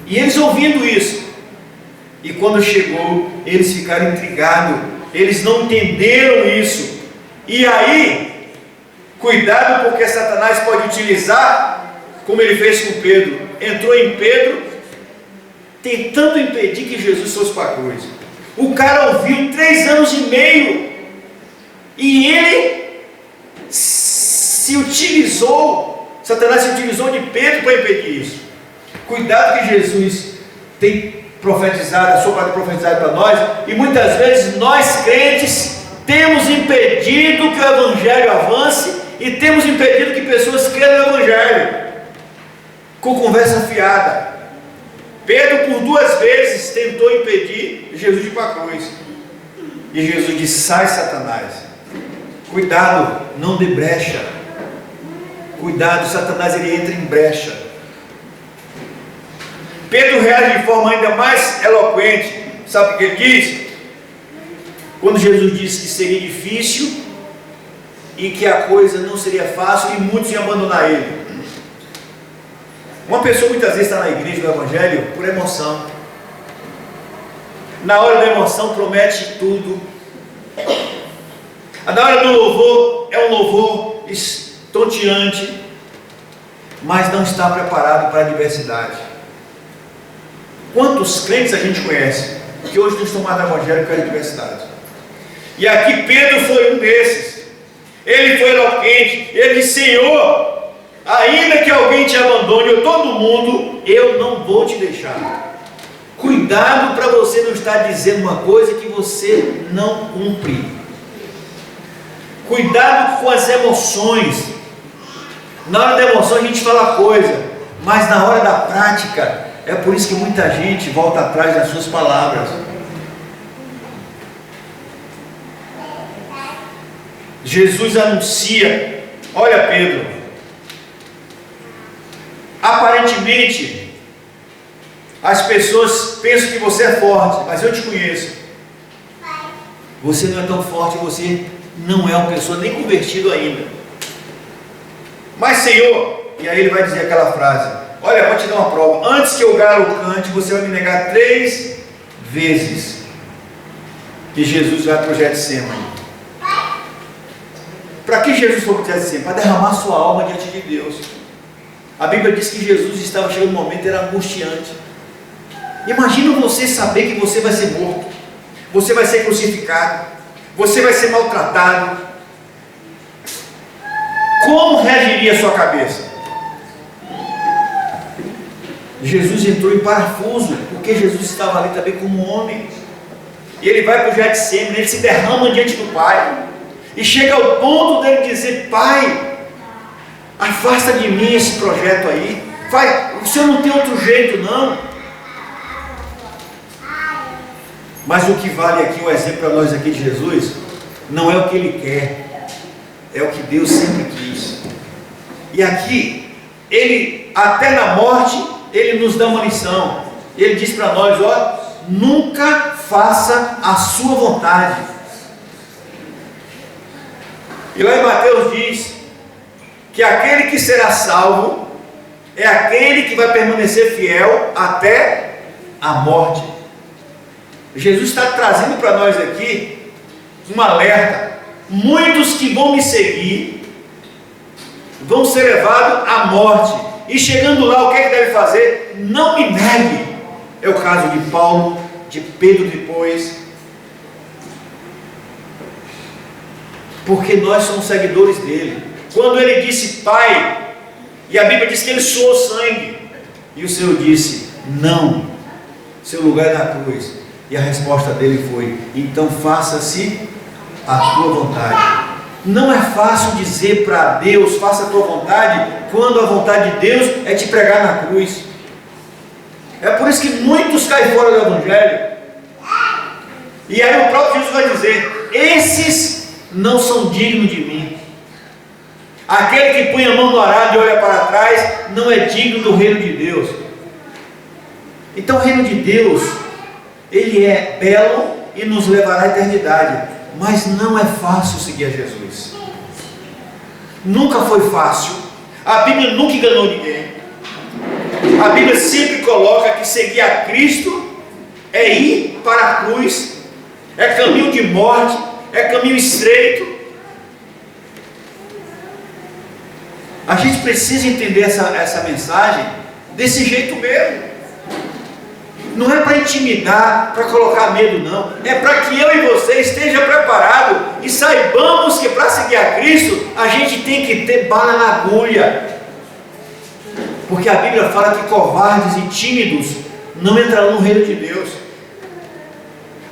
e eles ouvindo isso, e quando chegou, eles ficaram intrigados, eles não entenderam isso, e aí, cuidado, porque Satanás pode utilizar, como ele fez com Pedro, entrou em Pedro, tentando impedir que Jesus fosse para a cruz. O cara ouviu 3 anos e meio, e ele se utilizou, Satanás se utilizou de Pedro para impedir isso. Cuidado que Jesus tem profetizado, a sua palavra profetizada para nós, e muitas vezes nós crentes temos impedido que o Evangelho avance, e temos impedido que pessoas creiam no Evangelho, com conversa fiada. Pedro por 2 vezes tentou impedir Jesus de ir para a cruz, e Jesus disse, sai Satanás, cuidado, não dê brecha, cuidado, Satanás ele entra em brecha. Pedro reage de forma ainda mais eloquente, sabe o que ele diz? Quando Jesus disse que seria difícil, e que a coisa não seria fácil, e muitos iam abandonar ele. Uma pessoa muitas vezes está na igreja do Evangelho por emoção. Na hora da emoção promete tudo. Na hora do louvor é um louvor estonteante, mas não está preparado para a adversidade. Quantos crentes a gente conhece que hoje não estão mais no Evangelho por causa da adversidade? E aqui Pedro foi um desses. Ele foi eloquente. Ele disse, Senhor, Ainda que alguém te abandone, ou todo mundo, eu não vou te deixar. Cuidado para você não estar dizendo uma coisa que você não cumpre. Cuidado com as emoções. Na hora da emoção a gente fala coisa, mas na hora da prática, é por isso que muita gente volta atrás das suas palavras. Jesus anuncia, olha Pedro, aparentemente as pessoas pensam que você é forte, mas eu te conheço. Você não é tão forte, você não é uma pessoa nem convertido ainda. Mas Senhor, e aí ele vai dizer aquela frase, olha, vou te dar uma prova, antes que o galo cante, você vai me negar 3 vezes. E Jesus vai para o Getsemane. Para que Jesus foi para o Getsemane? Para derramar sua alma diante de Deus. A Bíblia diz que Jesus estava chegando um momento, era angustiante. Imagina você saber que você vai ser morto, você vai ser crucificado, você vai ser maltratado. Como reagiria a sua cabeça? Jesus entrou em parafuso, porque Jesus estava ali também como homem. E ele vai para o Getsemane, ele se derrama diante do Pai. E chega ao ponto dele dizer, Pai, afasta de mim esse projeto aí. Pai, o Senhor não tem outro jeito não. Mas o que vale aqui, o exemplo para nós aqui de Jesus, não é o que Ele quer, é o que Deus sempre quis. E aqui, Ele, até na morte, Ele nos dá uma lição. Ele diz para nós, ó, nunca faça a sua vontade. E lá em Mateus diz que aquele que será salvo é aquele que vai permanecer fiel até a morte. Jesus está trazendo para nós aqui um alerta. Muitos que vão me seguir vão ser levados à morte. E chegando lá, o que é que deve fazer? Não me negue. É o caso de Paulo, de Pedro depois. Porque nós somos seguidores dele. Quando ele disse Pai, e a Bíblia diz que ele suou sangue, e o Senhor disse não, seu lugar é na cruz. E a resposta dele foi, então faça-se a tua vontade. Não é fácil dizer para Deus, faça a tua vontade, quando a vontade de Deus é te pregar na cruz. É por isso que muitos caem fora do Evangelho. E aí o próprio Jesus vai dizer, esses não são dignos de mim. Aquele que põe a mão no arado e olha para trás, não é digno do reino de Deus. Então o reino de Deus, ele é belo e nos levará à eternidade, mas não é fácil seguir a Jesus. Nunca foi fácil. A Bíblia nunca enganou ninguém. A Bíblia sempre coloca que seguir a Cristo é ir para a cruz, é caminho de morte, é caminho estreito. A gente precisa entender essa mensagem desse jeito mesmo. Não é para intimidar, para colocar medo não. É para que eu e você esteja preparado e saibamos que para seguir a Cristo, a gente tem que ter bala na agulha. Porque a Bíblia fala que covardes e tímidos não entrarão no reino de Deus.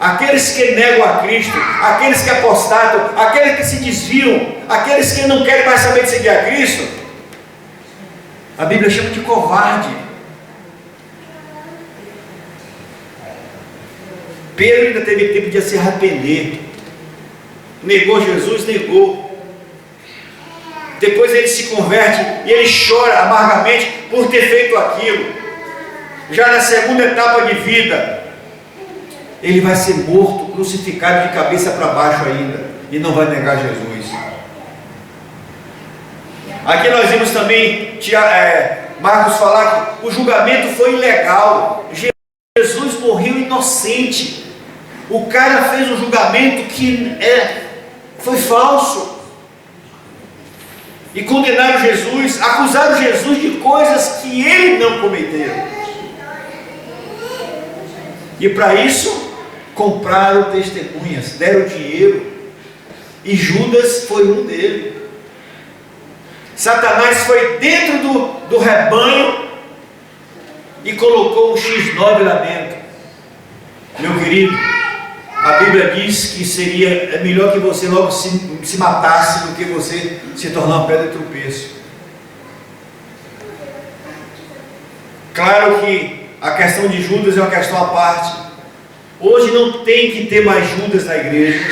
Aqueles que negam a Cristo, aqueles que apostatam, aqueles que se desviam, aqueles que não querem mais saber de seguir a Cristo, a Bíblia chama de covarde. Pedro ainda teve tempo de se arrepender. Negou Jesus, negou. Depois ele se converte e ele chora amargamente por ter feito aquilo. Já na segunda etapa de vida, ele vai ser morto, crucificado de cabeça para baixo ainda, e não vai negar Jesus. Aqui nós vimos também Marcos falar que o julgamento foi ilegal. Jesus morreu inocente. O cara fez um julgamento que foi falso. E condenaram Jesus, acusaram Jesus de coisas que ele não cometeu. E para isso, compraram testemunhas, deram dinheiro. E Judas foi um deles. Satanás foi dentro do rebanho e colocou um X9 lá dentro. Meu querido, a Bíblia diz que é melhor que você logo se matasse do que você se tornar uma pedra de tropeço. Claro que a questão de Judas é uma questão à parte. Hoje não tem que ter mais Judas na igreja.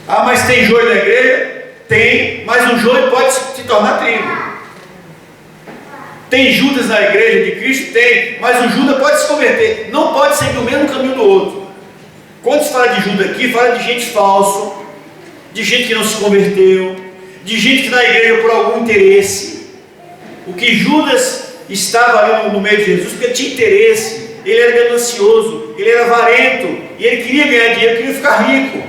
Ah, mas tem joio na igreja? Tem, mas o joio pode se tornar trigo. Tem Judas na igreja de Cristo? Tem, mas o Judas pode se converter. Não pode seguir o mesmo caminho do outro. Quando se fala de Judas aqui, fala de gente falso, de gente que não se converteu, de gente que está na igreja por algum interesse. O que Judas estava ali no meio de Jesus, porque tinha interesse, ele era ganancioso, ele era avarento, e ele queria ganhar dinheiro, queria ficar rico.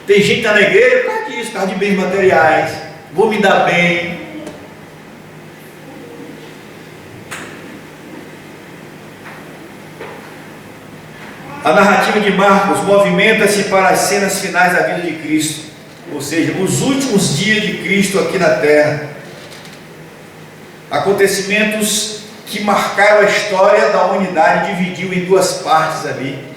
Tem gente que está na igreja por causa disso, por causa de bens materiais, vou me dar bem. A narrativa de Marcos movimenta-se para as cenas finais da vida de Cristo, ou seja, os últimos dias de Cristo aqui na terra. Acontecimentos que marcaram a história da humanidade, dividiu em duas partes ali.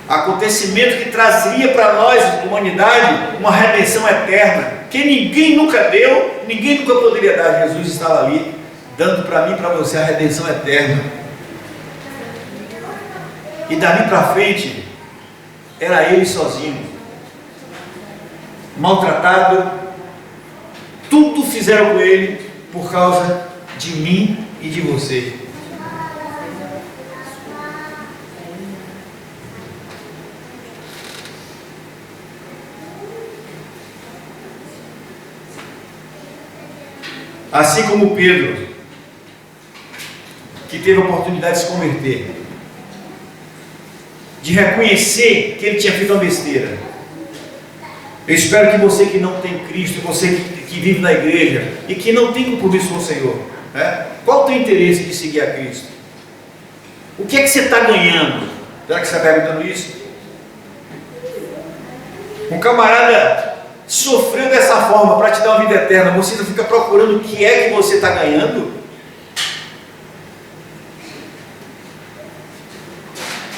Acontecimento que trazeria para nós, humanidade, uma redenção eterna, que ninguém nunca deu, ninguém nunca poderia dar. Jesus estava ali, dando para mim e para você a redenção eterna. E dali para frente, era ele sozinho, maltratado, tudo fizeram com ele, por causa de mim e de você. Assim como Pedro, que teve a oportunidade de se converter, de reconhecer que ele tinha feito uma besteira. Eu espero que você que não tem Cristo, você que vive na igreja e que não tem compromisso com o Senhor, né? Qual o teu interesse de seguir a Cristo? O que é que você está ganhando? Será que você está perguntando isso? Um camarada sofreu dessa forma para te dar uma vida eterna, você não fica procurando o que é que você está ganhando?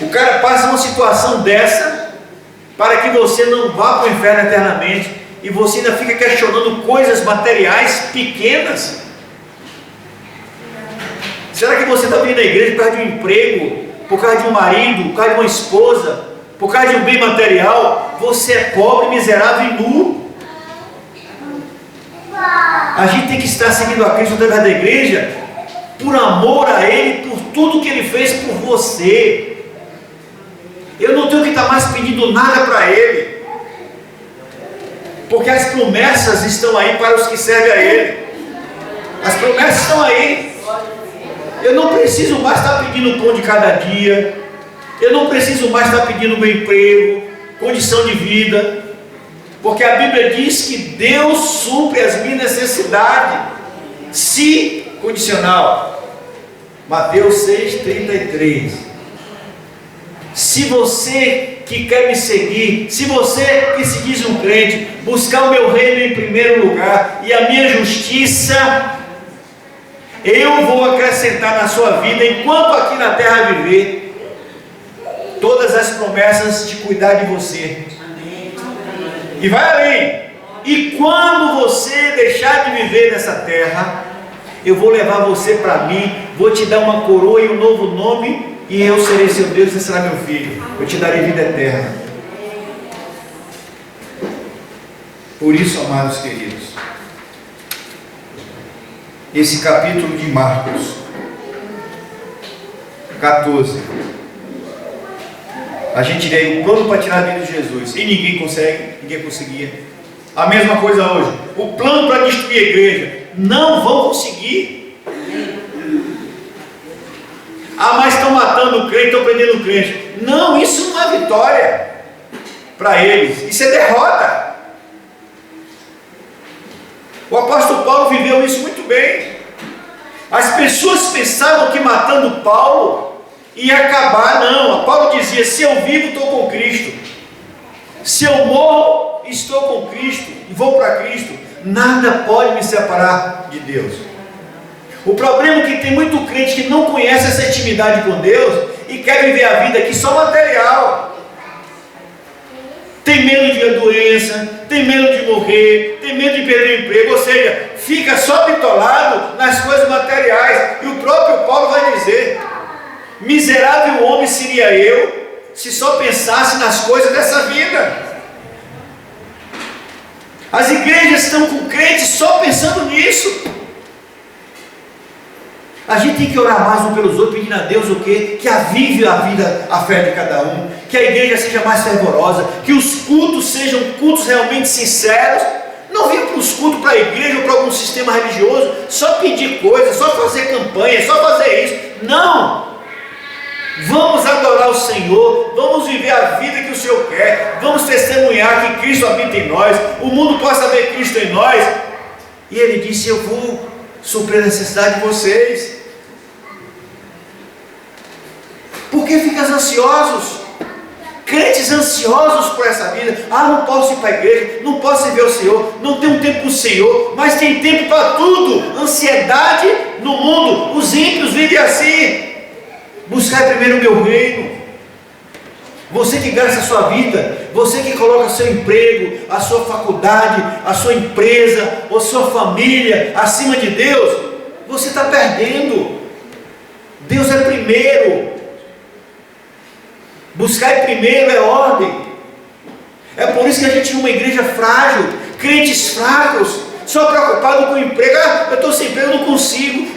O cara passa uma situação dessa para que você não vá para o inferno eternamente e você ainda fica questionando coisas materiais pequenas. Será que você está vindo à igreja por causa de um emprego, por causa de um marido, por causa de uma esposa, por causa de um bem material? Você é pobre, miserável e nu. A gente tem que estar seguindo a Cristo através da igreja por amor a Ele, por tudo que Ele fez por você. Eu não tenho que estar mais pedindo nada para Ele, porque as promessas estão aí para os que servem a Ele. As promessas estão aí. Eu não preciso mais estar pedindo o pão de cada dia. Eu não preciso mais estar pedindo meu emprego, condição de vida, porque a Bíblia diz que Deus supre as minhas necessidades, se condicional. Mateus 6,33. Se você que quer me seguir, se você que se diz um crente, buscar o meu reino em primeiro lugar e a minha justiça, eu vou acrescentar na sua vida, enquanto aqui na terra viver, todas as promessas de cuidar de você. E vai além. E quando você deixar de viver nessa terra, eu vou levar você para mim, vou te dar uma coroa e um novo nome, e eu serei seu Deus, você será meu filho. Eu te darei vida eterna. Por isso, amados queridos, esse capítulo de Marcos 14, a gente vê o plano para tirar a vida de Jesus, e ninguém conseguia. A mesma coisa hoje, o plano para destruir a igreja, não vão conseguir. Ah, mas estão matando o crente, estão prendendo o crente. Não, isso não é vitória para eles, isso é derrota. O apóstolo Paulo viveu isso muito bem. As pessoas pensavam que matando Paulo e acabar, não. Paulo dizia: se eu vivo, estou com Cristo. Se eu morro, estou com Cristo e vou para Cristo. Nada pode me separar de Deus. O problema é que tem muito crente que não conhece essa intimidade com Deus e quer viver a vida aqui só material. Tem medo de a doença, tem medo de morrer, tem medo de perder o emprego, ou seja, fica só bitolado nas coisas materiais. E o próprio Paulo vai dizer: miserável homem seria eu se só pensasse nas coisas dessa vida. As igrejas estão com crentes só pensando nisso. A gente tem que orar mais uns pelos outros, pedindo a Deus o quê? Que avive a fé de cada um, que a igreja seja mais fervorosa, que os cultos sejam cultos realmente sinceros. Não vir para os cultos, para a igreja ou para algum sistema religioso, só pedir coisas, só fazer campanha, só fazer isso. Não! Vamos adorar o Senhor, vamos viver a vida que o Senhor quer, vamos testemunhar que Cristo habita em nós, o mundo possa ver Cristo em nós. E Ele disse: eu vou suprir a necessidade de vocês. Por que ficas ansiosos? Crentes ansiosos por essa vida. Não posso ir para a igreja, não posso ver o Senhor, não tenho tempo para o Senhor, mas tem tempo para tudo. Ansiedade no mundo, os ímpios vivem assim. Buscar primeiro o meu reino. Você que gasta a sua vida, você que coloca seu emprego, a sua faculdade, a sua empresa, ou sua família acima de Deus, você está perdendo. Deus é primeiro. Buscar primeiro é ordem. É por isso que a gente tem uma igreja frágil, crentes fracos, só preocupado com o emprego. Eu estou sem emprego, eu não consigo,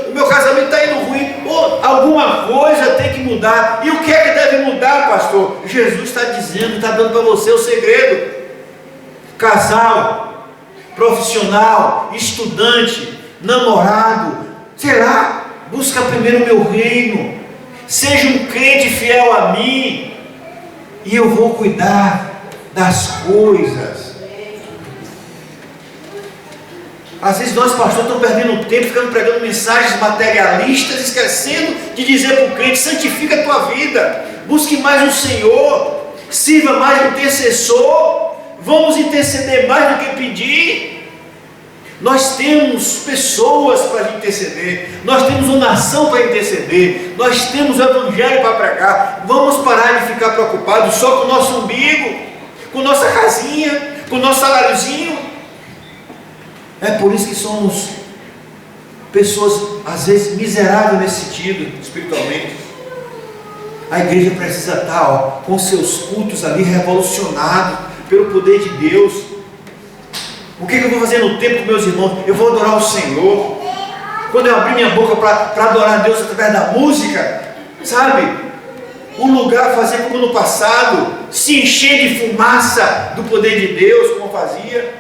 o meu casamento está indo ruim. Alguma coisa tem que mudar. E o que é que deve mudar, pastor? Jesus está dizendo, está dando para você o segredo. Casal, profissional, estudante, namorado, sei lá, busca primeiro o meu reino. Seja um crente fiel a mim, e eu vou cuidar das coisas. Às vezes nós, pastores, estamos perdendo tempo, ficando pregando mensagens materialistas, esquecendo de dizer para o crente: santifica a tua vida, busque mais o Senhor, sirva mais de intercessor, vamos interceder mais do que pedir. Nós temos pessoas para interceder, nós temos uma nação para interceder, nós temos o evangelho para pregar. Vamos parar de ficar preocupados só com o nosso umbigo, com nossa casinha, com o nosso saláriozinho. É por isso que somos pessoas, às vezes, miseráveis nesse sentido, espiritualmente. A igreja precisa estar com seus cultos ali revolucionados pelo poder de Deus. O que eu vou fazer no tempo com meus irmãos? Eu vou adorar o Senhor. Quando eu abrir minha boca para adorar a Deus através da música, sabe? Um lugar fazer como no passado, se encher de fumaça do poder de Deus, como fazia.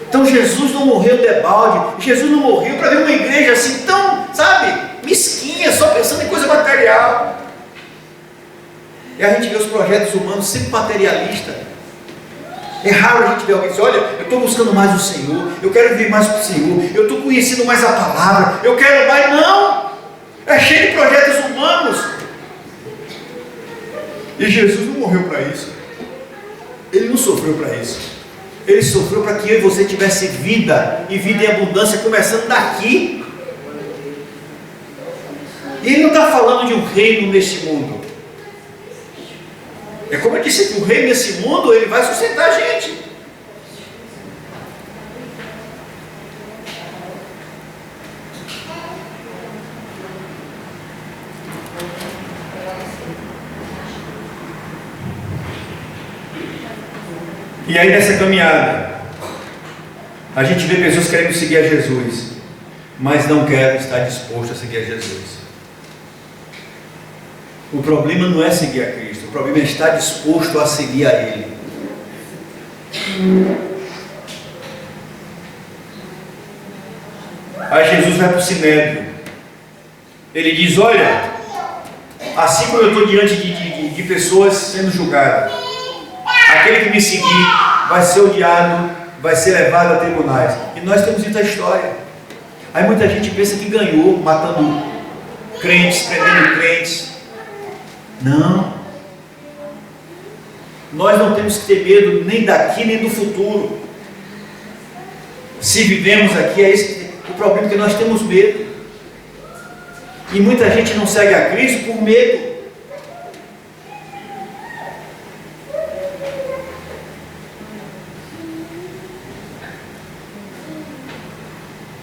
Então Jesus não morreu debalde, Jesus não morreu para ver uma igreja assim tão, sabe, mesquinha, só pensando em coisa material. E a gente vê os projetos humanos sempre materialistas. É raro a gente ver alguém dizer: olha, eu estou buscando mais o Senhor, eu quero viver mais para o Senhor, eu estou conhecendo mais a palavra, eu quero mais. Não! É cheio de projetos humanos. E Jesus não morreu para isso. Ele não sofreu para isso. Ele sofreu para que eu e você tivesse vida, e vida em abundância, começando daqui. E Ele não está falando de um reino neste mundo. É como eu disse, que o reino nesse mundo, ele vai sustentar a gente. E aí nessa caminhada, a gente vê pessoas querendo seguir a Jesus, mas não querem estar dispostos a seguir a Jesus. O problema não é seguir a Cristo, o problema é estar disposto a seguir a Ele. Aí Jesus vai para o Sinédrio. Ele diz: olha, assim como eu estou diante de pessoas sendo julgadas, aquele que me seguir vai ser odiado, vai ser levado a tribunais. E nós temos visto a história. Aí muita gente pensa que ganhou matando crentes, prendendo crentes. Não. Nós não temos que ter medo nem daqui nem do futuro. Se vivemos aqui, é esse o problema, que nós temos medo. E muita gente não segue a Cristo por medo.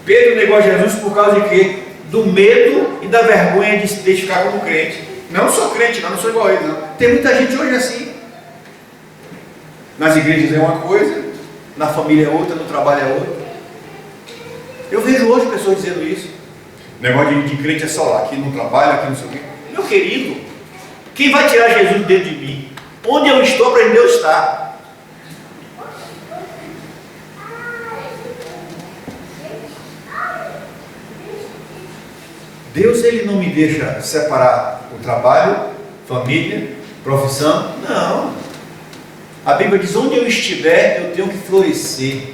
Pedro negou a Jesus por causa de quê? Do medo e da vergonha de se identificar como crente. Não sou crente, não sou igual a ele, não. Tem muita gente hoje assim. Nas igrejas é uma coisa, na família é outra, no trabalho é outra. Eu vejo hoje pessoas dizendo isso. O negócio de crente é só lá, aqui no trabalho, aqui não sei o quê. Meu querido, quem vai tirar Jesus dentro de mim? Onde eu estou, para onde Deus está. Deus, Ele não me deixa separar o trabalho, família, profissão. Não. A Bíblia diz, onde eu estiver, eu tenho que florescer.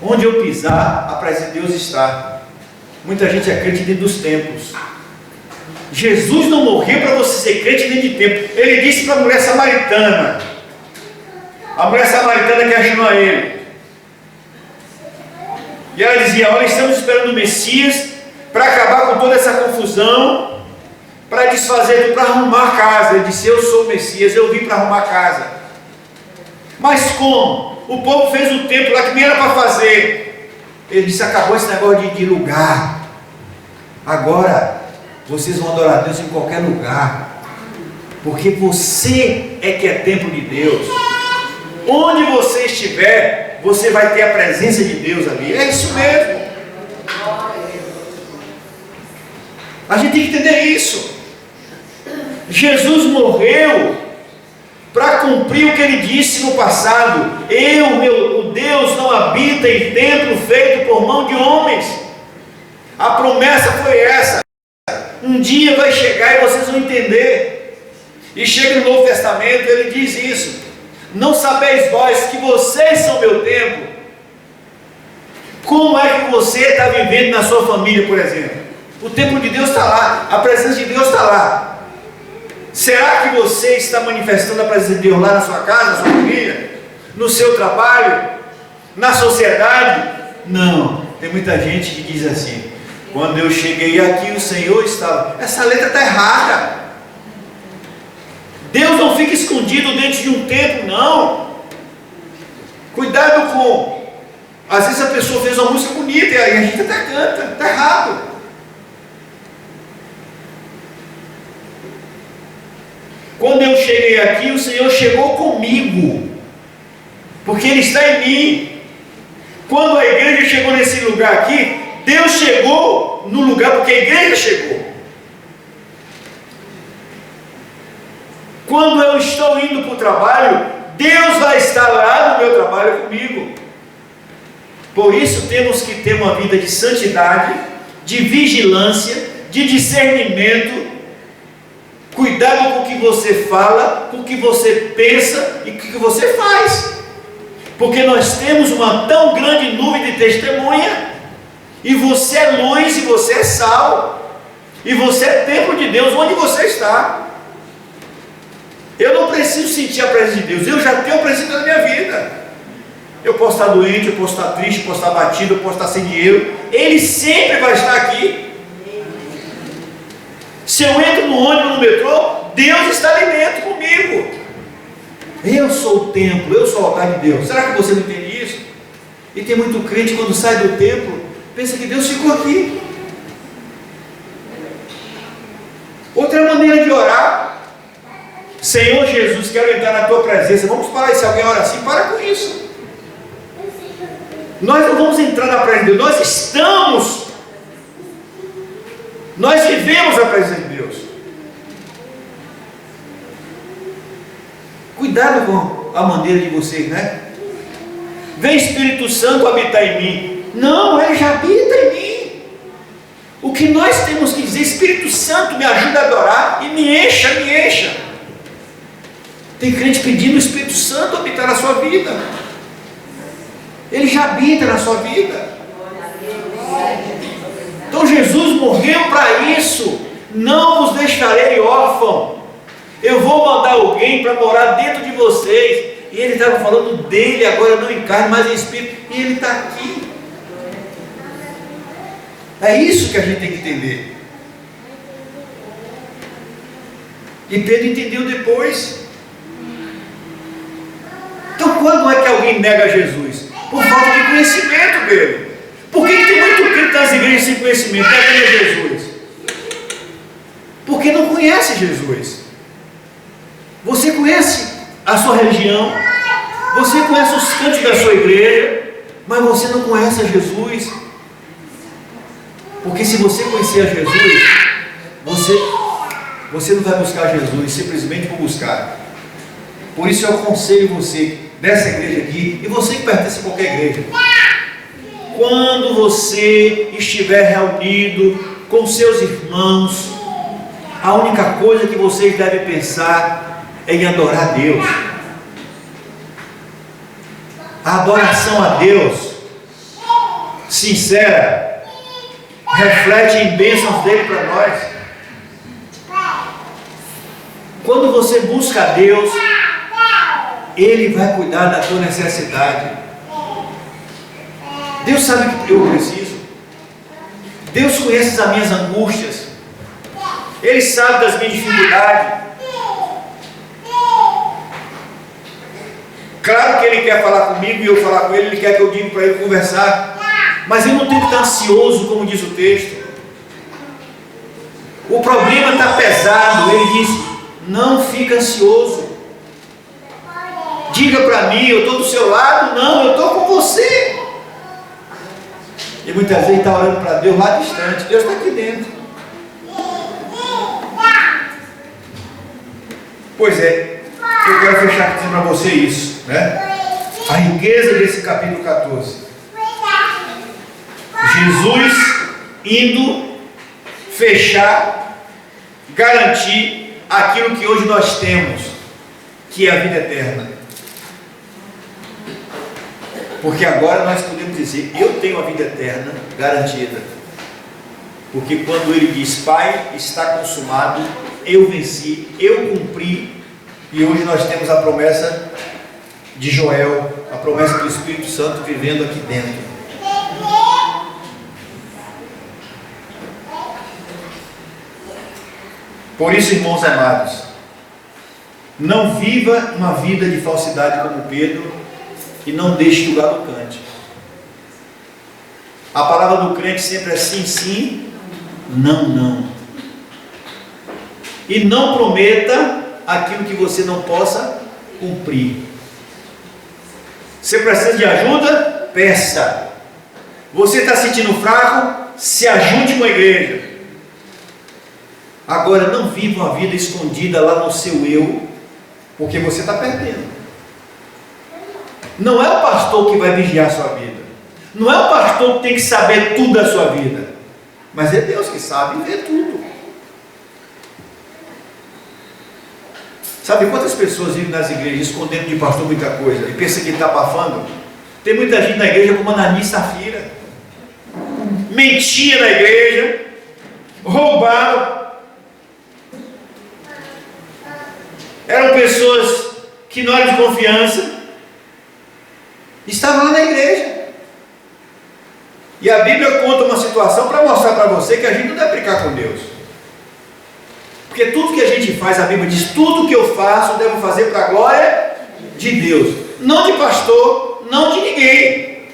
Onde eu pisar, a presença de Deus está. Muita gente é crente dentro dos templos. Jesus não morreu para você ser crente dentro de templo. Ele disse para a mulher samaritana. A mulher samaritana questionou a ele. E ela dizia, olha, estamos esperando o Messias para acabar com toda essa confusão, para desfazer, para arrumar a casa. Ele disse, eu sou o Messias, eu vim para arrumar a casa. Mas como? O povo fez o templo lá que nem era para fazer. Ele disse, acabou esse negócio de lugar. Agora, vocês vão adorar a Deus em qualquer lugar. Porque você é que é templo de Deus. Onde você estiver, você vai ter a presença de Deus ali. É isso mesmo. A gente tem que entender isso. Jesus morreu para cumprir o que ele disse no passado. O Deus não habita em templo feito por mão de homens. A promessa foi essa. Um dia vai chegar e vocês vão entender. E chega no Novo Testamento, ele diz isso. Não sabeis vós que vocês são meu templo? Como é que você está vivendo na sua família, por exemplo? O templo de Deus está lá, a presença de Deus está lá. Será que você está manifestando a presença de Deus lá na sua casa, na sua família, no seu trabalho, na sociedade? Não. Tem muita gente que diz assim, quando eu cheguei aqui o Senhor estava. Essa letra está errada. Deus não fica escondido dentro de um templo, não. Cuidado com... Às vezes a pessoa fez uma música bonita e a gente até canta, está errado. Quando eu cheguei aqui, o Senhor chegou comigo, porque Ele está em mim. Quando a igreja chegou nesse lugar aqui, Deus chegou no lugar, porque a igreja chegou. Quando eu estou indo para o trabalho, Deus vai estar lá no meu trabalho comigo. Por isso temos que ter uma vida de santidade, de vigilância, de discernimento. Cuidado com o que você fala, com o que você pensa e com o que você faz. Porque nós temos uma tão grande nuvem de testemunha. E você é luz, e você é sal. E você é templo de Deus onde você está. Eu não preciso sentir a presença de Deus. Eu já tenho a presença na minha vida. Eu posso estar doente, eu posso estar triste, eu posso estar batido, eu posso estar sem dinheiro. Ele sempre vai estar aqui. Se eu entro no ônibus, no metrô, Deus está ali dentro comigo. Eu sou o templo, eu sou o altar de Deus. Será que você não entende isso? E tem muito crente quando sai do templo, pensa que Deus ficou aqui. Outra maneira de orar: Senhor Jesus, quero entrar na tua presença. Vamos parar, e se alguém ora assim, para com isso. Nós não vamos entrar na presença de Deus, nós estamos. Nós vivemos a presença de Deus. Cuidado com a maneira de vocês, né? Vem Espírito Santo habitar em mim. Não, Ele já habita em mim. O que nós temos que dizer: Espírito Santo, me ajuda a adorar e me encha, me encha. Tem crente pedindo o Espírito Santo habitar na sua vida. Ele já habita na sua vida. Então Então Jesus morreu para isso. Não vos deixarei órfão. Eu vou mandar alguém para morar dentro de vocês. E ele estava falando dele agora, não em carne, mas em espírito. E ele está aqui. É isso que a gente tem que entender. E Pedro entendeu depois. Então quando é que alguém nega Jesus? Por falta de conhecimento dele. Por que tem muito crente nas igrejas sem conhecimento? Nega Jesus. Porque não conhece Jesus. Você conhece a sua religião, você conhece os cantos da sua igreja, mas você não conhece a Jesus. Porque se você conhecer a Jesus, você não vai buscar Jesus simplesmente por buscar. Por isso eu aconselho você dessa igreja aqui, e você que pertence a qualquer igreja, quando você estiver reunido com seus irmãos, a única coisa que vocês devem pensar é em adorar a Deus. A adoração a Deus sincera reflete em bênçãos dele para nós. Quando você busca a Deus, Ele vai cuidar da tua necessidade. Deus sabe o que eu preciso. Deus conhece as minhas angústias. Ele sabe das minhas dificuldades. Claro que Ele quer falar comigo e eu falar com Ele. Ele quer que eu diga para Ele conversar. Mas eu não tenho que estar ansioso, como diz o texto. O problema está pesado. Ele diz: não fica ansioso. Diga para mim, eu estou do seu lado. Não, eu estou com você. E muitas vezes está orando para Deus lá distante. Deus está aqui dentro. Pois é, eu quero fechar aqui dizendo para você isso, né? A riqueza desse capítulo 14. Jesus indo fechar, garantir aquilo que hoje nós temos, que é a vida eterna. Porque agora nós podemos dizer: eu tenho a vida eterna garantida. Porque quando Ele diz: Pai, está consumado, eu venci, eu cumpri. E hoje nós temos a promessa de Joel, a promessa do Espírito Santo vivendo aqui dentro. Por isso, irmãos amados, não viva uma vida de falsidade como Pedro, e não deixe que o galo cante. A palavra do crente sempre é sim, sim, não, não. E não prometa aquilo que você não possa cumprir. Você precisa de ajuda? Peça. Você está se sentindo fraco? Se ajude com a igreja. Agora, não viva uma vida escondida lá no seu eu, porque você está perdendo. Não é o pastor que vai vigiar a sua vida. Não é o pastor que tem que saber tudo da sua vida. Mas é Deus que sabe e vê tudo. Sabe quantas pessoas vivem nas igrejas escondendo de pastor muita coisa e pensa que está abafando? Tem muita gente na igreja como Ananias e Safira. Mentia na igreja. Roubava. Eram pessoas que não eram de confiança. Estavam lá na igreja. E a Bíblia conta uma situação para mostrar para você que a gente não deve brincar com Deus. Porque tudo que a gente faz, a Bíblia diz: tudo que eu faço, eu devo fazer para a glória de Deus. Não de pastor, não de ninguém.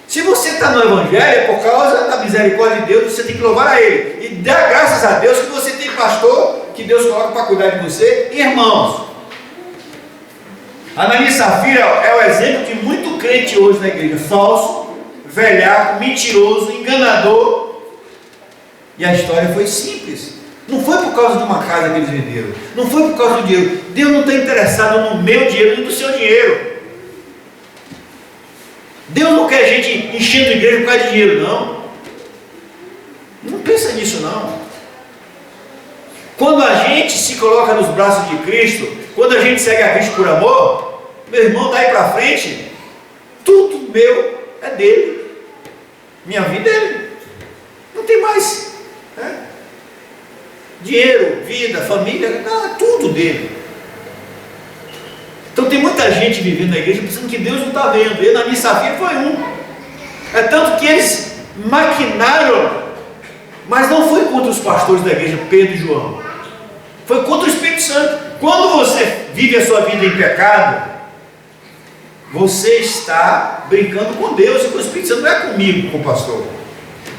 Se você está no Evangelho, é por causa da misericórdia de Deus, você tem que louvar a Ele. E dar graças a Deus que você tem pastor, que Deus coloca para cuidar de você. Irmãos, Ananias e Safira é o exemplo de muito crente hoje na igreja. Falso, velhaco, mentiroso, enganador. E a história foi simples. Não foi por causa de uma casa que eles venderam. Não foi por causa do dinheiro. Deus não está interessado no meu dinheiro nem no seu dinheiro. Deus não quer gente enchendo a igreja por causa de dinheiro, não. Não pensa nisso, não. Quando a gente se coloca nos braços de Cristo, quando a gente segue a Cristo por amor, meu irmão, daí para frente, tudo meu é dele. Minha vida é dele. Não tem mais, né? Dinheiro, vida, família, não, é tudo dele. Então tem muita gente vivendo na igreja pensando que Deus não está vendo. E Ananias e Safira foi um. É tanto que eles maquinaram, mas não foi contra os pastores da igreja, Pedro e João. Foi contra o Espírito Santo. Quando você vive a sua vida em pecado, você está brincando com Deus e com o Espírito Santo. Não é comigo, com o pastor.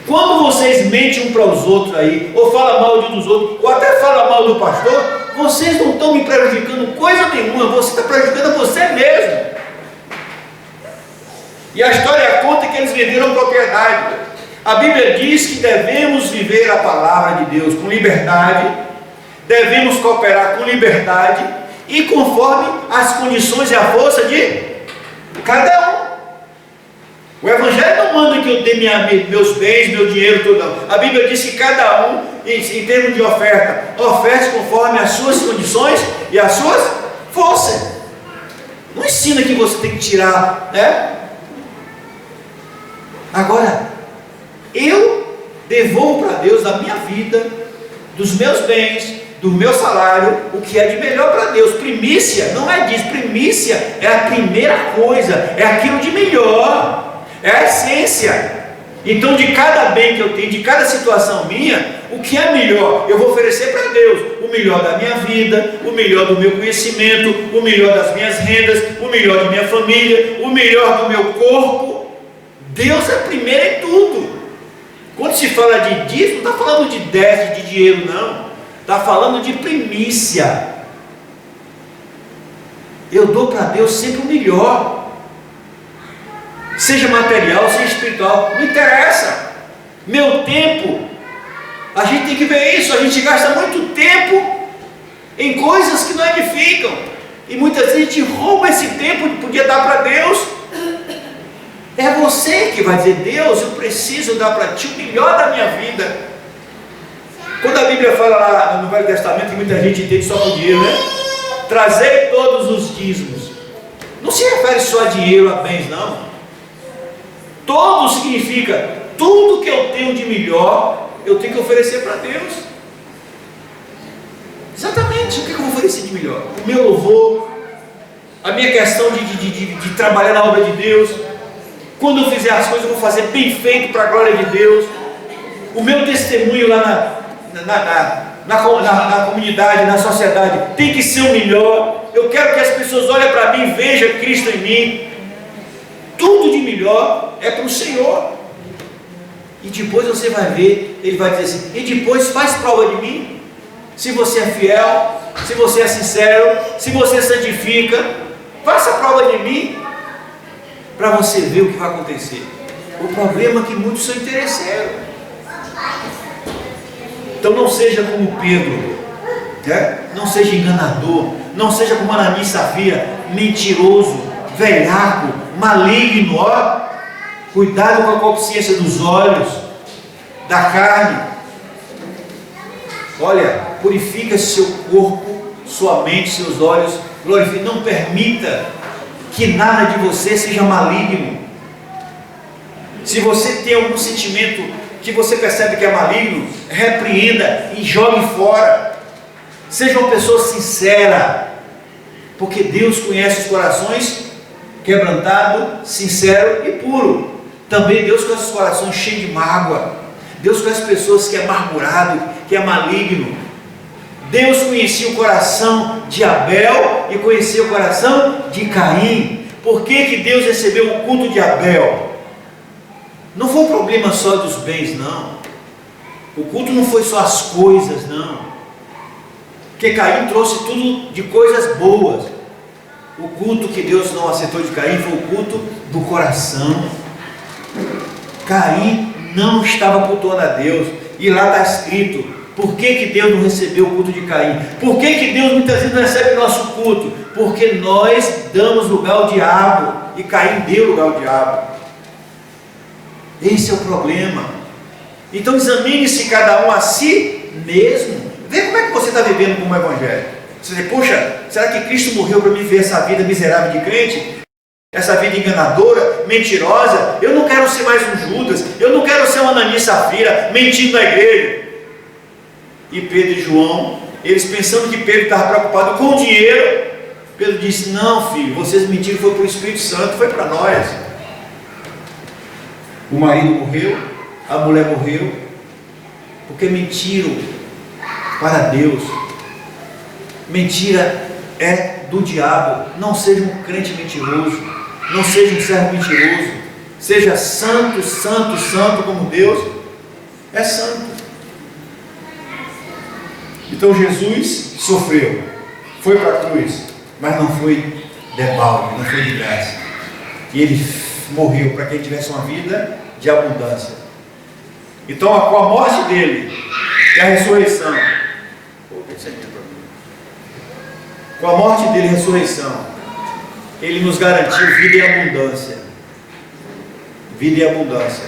Quando vocês mentem um para os outros aí, ou falam mal de um dos outros, ou até falam mal do pastor, vocês não estão me prejudicando coisa nenhuma, você está prejudicando a você mesmo. E a história conta que eles venderam propriedade. A Bíblia diz que devemos viver a palavra de Deus com liberdade, devemos cooperar com liberdade e conforme as condições e a força de cada um. O Evangelho não manda que eu dê meus bens, meu dinheiro todo, não. A Bíblia diz que cada um, em termos de oferta, oferte conforme as suas condições e as suas forças. Não ensina que você tem que tirar, né? Agora, eu devolvo para Deus da minha vida, dos meus bens, do meu salário, o que é de melhor para Deus. Primícia, não é disso, primícia é a primeira coisa, é aquilo de melhor. É a essência. Então, de cada bem que eu tenho, de cada situação minha, o que é melhor, eu vou oferecer para Deus. O melhor da minha vida, o melhor do meu conhecimento, o melhor das minhas rendas, o melhor de minha família, o melhor do meu corpo. Deus é primeiro em tudo. Quando se fala de dízimo, não está falando de 10 de dinheiro, não. Está falando de primícia. Eu dou para Deus sempre o melhor. Seja material, seja espiritual, não interessa. Meu tempo, a gente tem que ver isso. A gente gasta muito tempo em coisas que não edificam, e muitas vezes a gente rouba esse tempo que podia dar para Deus. É você que vai dizer: Deus, eu preciso dar para ti o melhor da minha vida. Quando a Bíblia fala lá no Velho Testamento, que muita gente entende só por dinheiro, né? Trazei todos os dízimos. Não se refere só a dinheiro, a bens, não. Todo significa tudo que eu tenho de melhor, eu tenho que oferecer para Deus. Exatamente, o que eu vou oferecer de melhor? O meu louvor, a minha questão de trabalhar na obra de Deus. Quando eu fizer as coisas, eu vou fazer bem feito para a glória de Deus. O meu testemunho lá na comunidade, na sociedade, tem que ser o melhor. Eu quero que as pessoas olhem para mim e vejam Cristo em mim. Tudo de melhor é para o Senhor. E depois você vai ver, Ele vai dizer assim: e depois faz prova de mim. Se você é fiel, se você é sincero, se você santifica, faça prova de mim, para você ver o que vai acontecer. O problema é que muitos são interesseiros. Então não seja como Pedro, né? Não seja enganador, não seja como Ananias e Safira, mentiroso, velhaco, maligno, ó. Cuidado com a consciência dos olhos, da carne. Olha, purifica seu corpo, sua mente, seus olhos, glorifique. Não permita que nada de você seja maligno. Se você tem algum sentimento que você percebe que é maligno, repreenda e jogue fora. Seja uma pessoa sincera, porque Deus conhece os corações quebrantado, sincero e puro. Também Deus conhece os corações cheios de mágoa. Deus conhece pessoas que é amargurado, que é maligno. Deus conhecia o coração de Abel e conhecia o coração de Caim. Por que Deus recebeu o culto de Abel? Não foi um problema só dos bens, não. O culto não foi só as coisas, não. Porque Caim trouxe tudo de coisas boas. O culto que Deus não aceitou de Caim foi o culto do coração. Caim não estava cultuando a Deus. E lá está escrito: por que Deus não recebeu o culto de Caim? Por que Deus muitas vezes não recebe o nosso culto? Porque nós damos lugar ao diabo, e Caim deu lugar ao diabo. Esse é o problema. Então examine-se cada um a si mesmo. Vê como é que você está vivendo como evangelho. Você diz: poxa, será que Cristo morreu para me ver essa vida miserável de crente? Essa vida enganadora, mentirosa? Eu não não quero ser mais um Judas, eu não quero ser um Ananias e Safira mentindo na igreja. E Pedro e João, eles pensando que Pedro estava preocupado com o dinheiro, Pedro disse: não, filho, vocês mentiram, foi para o Espírito Santo, foi para nós. O marido morreu, a mulher morreu, porque mentiram para Deus. Mentira é do diabo. Não seja um crente mentiroso, não seja um servo mentiroso, seja santo, santo, santo como Deus é santo. Então Jesus sofreu, foi para a cruz, mas não foi debalde, não foi de graça. E Ele morreu para que Ele tivesse uma vida de abundância. Então, com a morte dele e a ressurreição, com a morte dele e a ressurreição, Ele nos garantiu vida e abundância. Vida e abundância.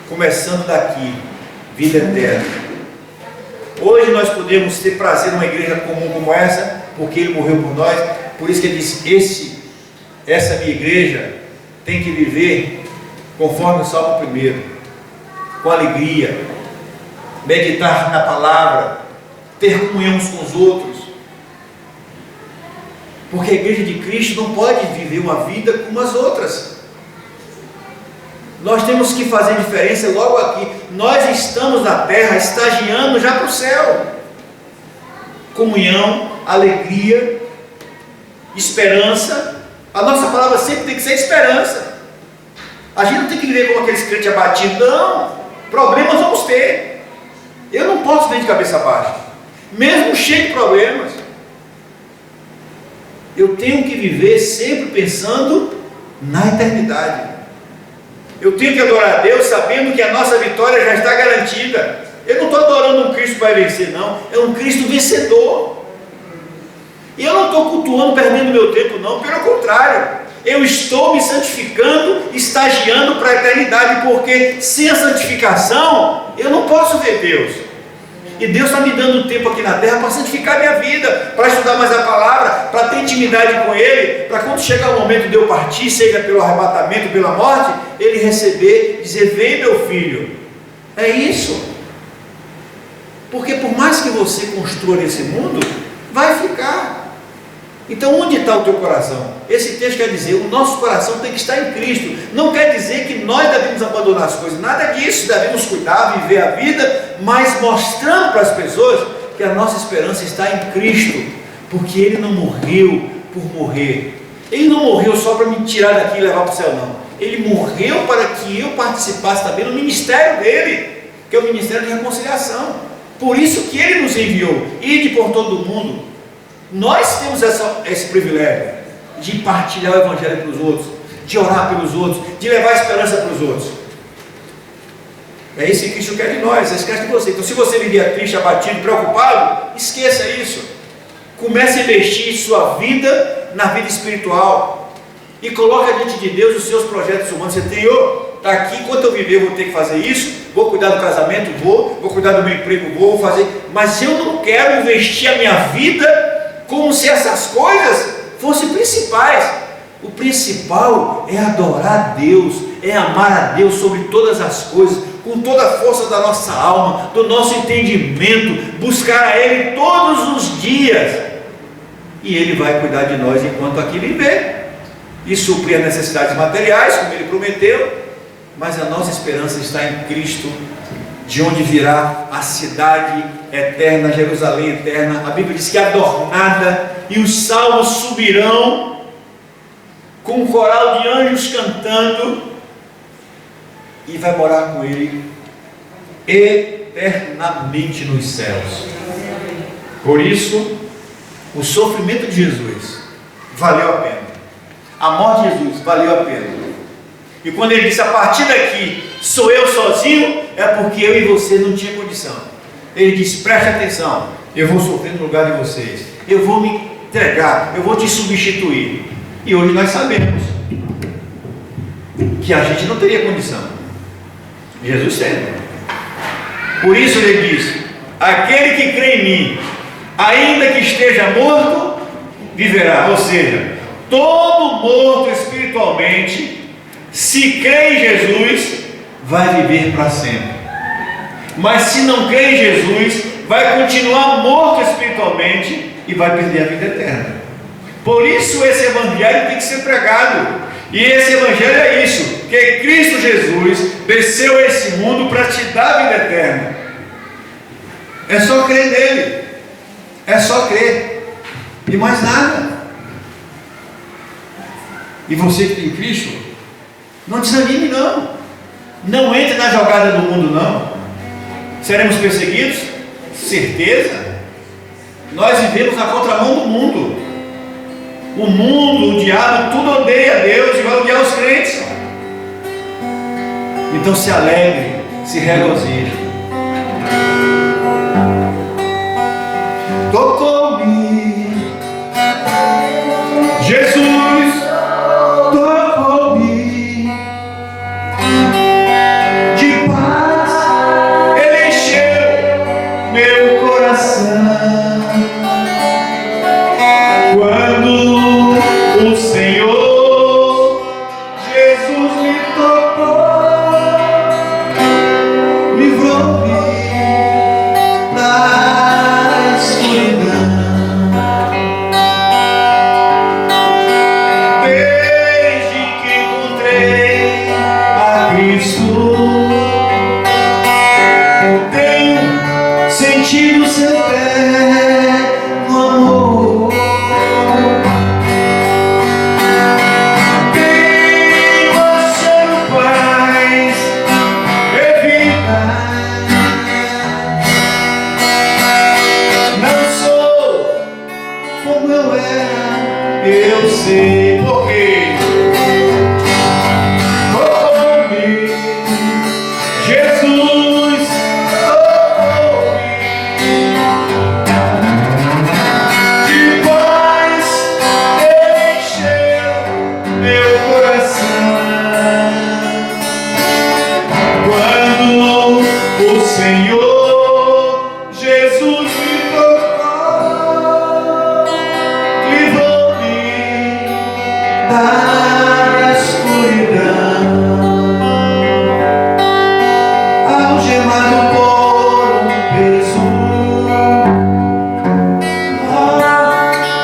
Começando daqui, vida eterna. Hoje nós podemos ter prazer numa igreja comum como essa, porque Ele morreu por nós. Por isso que Ele disse: essa minha igreja tem que viver conforme o Salmo 1, com alegria, meditar na palavra, ter comunhão uns com os outros. Porque a igreja de Cristo não pode viver uma vida como as outras. Nós temos que fazer diferença logo aqui. Nós estamos na terra estagiando já para o céu. Comunhão, alegria, esperança. A nossa palavra sempre tem que ser esperança. A gente não tem que viver como aqueles crentes abatidos. Não, problemas vamos ter. Eu não posso viver de cabeça baixa, mesmo cheio de problemas. Eu tenho que viver sempre pensando na eternidade. Eu tenho que adorar a Deus sabendo que a nossa vitória já está garantida. Eu não estou adorando um Cristo que vai vencer, não. É um Cristo vencedor. E eu não estou cultuando, perdendo meu tempo, não. Pelo contrário, eu estou me santificando, estagiando para a eternidade, porque sem a santificação eu não posso ver Deus. E Deus está me dando tempo aqui na terra para santificar a minha vida, para estudar mais a palavra, para ter intimidade com Ele, para quando chegar o momento de eu partir, seja pelo arrebatamento, pela morte, Ele receber, dizer: vem meu filho. É isso. Porque por mais que você construa nesse mundo, vai ficar. Então onde está o teu coração? Esse texto quer dizer: o nosso coração tem que estar em Cristo. Não quer dizer que nós devemos abandonar as coisas, nada disso. Devemos cuidar, viver a vida, mas mostrando para as pessoas que a nossa esperança está em Cristo, porque Ele não morreu por morrer. Ele não morreu só para me tirar daqui e levar para o céu, não. Ele morreu para que eu participasse também no ministério dele, que é o ministério de reconciliação. Por isso que Ele nos enviou. Ide por todo o mundo. Nós temos esse privilégio de partilhar o Evangelho para os outros, de orar pelos outros, de levar esperança para os outros. É isso que Cristo quer de nós, é isso que quer de você. Então, se você vivia triste, abatido, preocupado, esqueça isso. Comece a investir sua vida na vida espiritual e coloque diante de Deus os seus projetos humanos. Você tem: está aqui, enquanto eu viver, eu vou ter que fazer isso, vou cuidar do casamento, vou cuidar do meu emprego, vou fazer, mas eu não quero investir a minha vida como se essas coisas fossem principais. O principal é adorar a Deus, é amar a Deus sobre todas as coisas, com toda a força da nossa alma, do nosso entendimento, buscar a Ele todos os dias, e Ele vai cuidar de nós enquanto aqui viver, e suprir as necessidades materiais, como Ele prometeu. Mas a nossa esperança está em Cristo, de onde virá a cidade eterna, Jerusalém eterna. A Bíblia diz que é adornada, e os salmos subirão com um coral de anjos cantando, e vai morar com Ele eternamente nos céus. Por isso, o sofrimento de Jesus valeu a pena, a morte de Jesus valeu a pena. E quando Ele disse: a partir daqui sou eu sozinho, é porque eu e você não tinha condição. Ele disse: preste atenção, eu vou sofrer no lugar de vocês, eu vou me entregar, eu vou te substituir. E hoje nós sabemos que a gente não teria condição, Jesus tem. Por isso Ele diz: aquele que crê em mim, ainda que esteja morto, viverá. Ou seja, todo morto espiritualmente Se crê em Jesus, vai viver para sempre. Mas se não crê em Jesus, vai continuar morto espiritualmente e vai perder a vida eterna. Por isso esse evangelho tem que ser pregado. E esse evangelho é isso, que Cristo Jesus desceu a esse mundo para te dar a vida eterna. É só crer nele. É só crer. E mais nada. E você que tem Cristo, não desanime não. Não entre na jogada do mundo não. Seremos perseguidos? Certeza. Nós vivemos na contramão do mundo. O mundo, o diabo, tudo odeia Deus e vai odiar os crentes. Então se alegre, se regozije. Tocou-me, Jesus tocou-me, de paz Ele encheu meu coração. Quando o Senhor Jesus me tocou, livrou-me da escuridão. Desde que encontrei a Cristo, tenho sentido seu pé no amor. Eu sei porque tocou-me, Jesus tocou-me, de paz Ele encheu meu coração. Quando o Senhor Jesus me tocou, livrou-me da escuridão, algemado por um peso.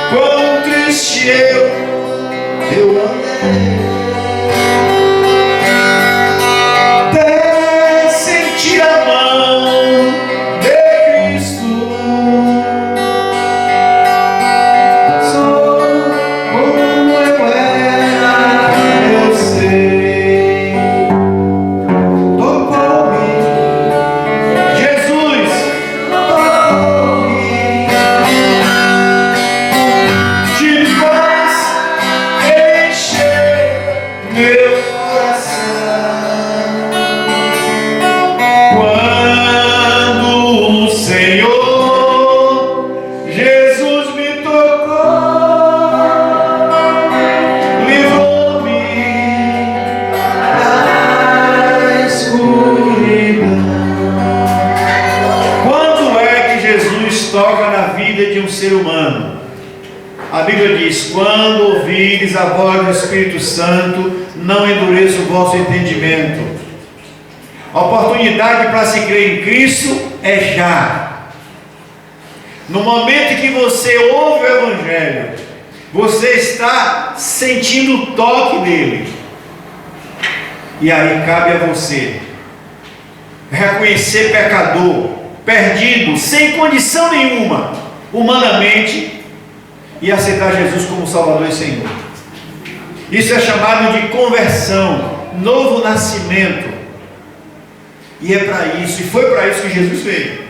Quão triste eu andei, até sentir a mão de Cristo. Sou como eu era, eu sei. Tocou-me, Jesus tocou-me, de paz Ele encheu meu coração. Quando o Senhor Jesus me tocou, livrou-me da escuridão. Quando é que Jesus toca na vida de um ser humano? A Bíblia diz: quando ouvires a voz do Espírito Santo, não endureça o vosso entendimento. A oportunidade para se crer em Cristo é já. No momento em que você ouve o Evangelho, você está sentindo o toque dele. E aí cabe a você reconhecer pecador, perdido, sem condição nenhuma, humanamente, e aceitar Jesus como Salvador e Senhor. Isso é chamado de conversão, novo nascimento. E é para isso, e foi para isso que Jesus veio.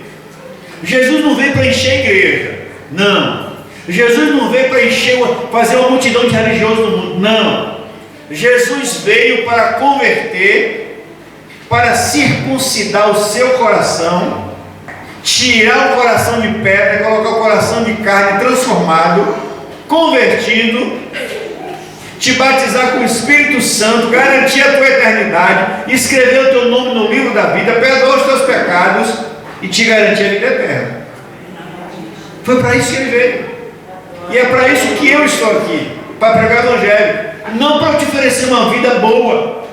Jesus não veio para encher a igreja, não. Jesus não veio para fazer uma multidão de religiosos no mundo, não. Jesus veio para converter, para circuncidar o seu coração, tirar o coração de pedra e colocar o coração de carne transformado, convertido, te batizar com o Espírito Santo, garantir a tua eternidade, escrever o teu nome no livro da vida, perdoar os teus pecados e te garantir a vida eterna. Foi para isso que ele veio. E é para isso que eu estou aqui, para pregar o Evangelho. Não para te oferecer uma vida boa,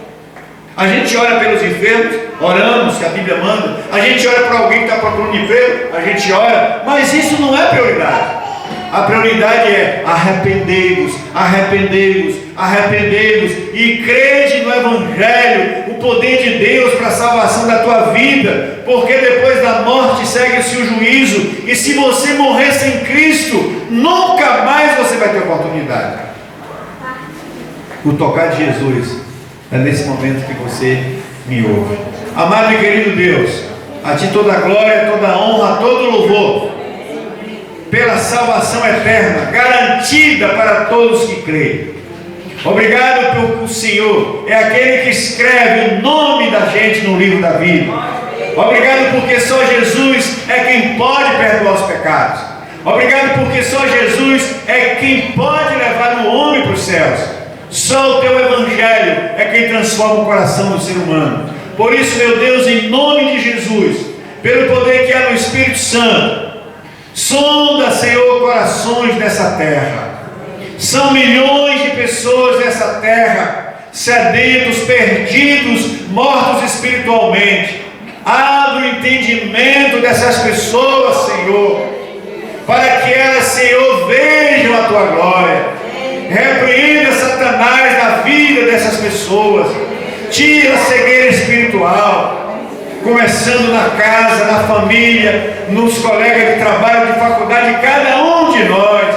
A gente ora pelos enfermos, oramos, que a Bíblia manda. A gente ora para alguém que está procurando emprego, a gente ora. Mas isso não é prioridade. A prioridade é arrependei-vos, arrependei-vos, arrependei-vos e crede no Evangelho, o poder de Deus para a salvação da tua vida, porque depois da morte segue-se o juízo, e se você morrer sem Cristo, nunca mais você vai ter oportunidade. O tocar de Jesus é nesse momento que você me ouve. Amado e querido Deus, a Ti toda a glória, toda a honra, todo o louvor, pela salvação eterna, garantida para todos que creem. Obrigado porque o Senhor é aquele que escreve o nome da gente no livro da vida. Obrigado porque só Jesus é quem pode perdoar os pecados. Obrigado porque só Jesus é quem pode levar o homem para os céus. Só o Teu Evangelho é quem transforma o coração do ser humano. Por isso, meu Deus, em nome de Jesus, pelo poder que há no Espírito Santo, sonda, Senhor, corações dessa terra. São milhões de pessoas nessa terra, sedentos, perdidos, mortos espiritualmente. Abre o entendimento dessas pessoas, Senhor, para que elas, Senhor, vejam a Tua glória. Repreenda Satanás da vida dessas pessoas. Tira a cegueira espiritual, começando na casa, na família, nos colegas de trabalho, de faculdade, cada um de nós,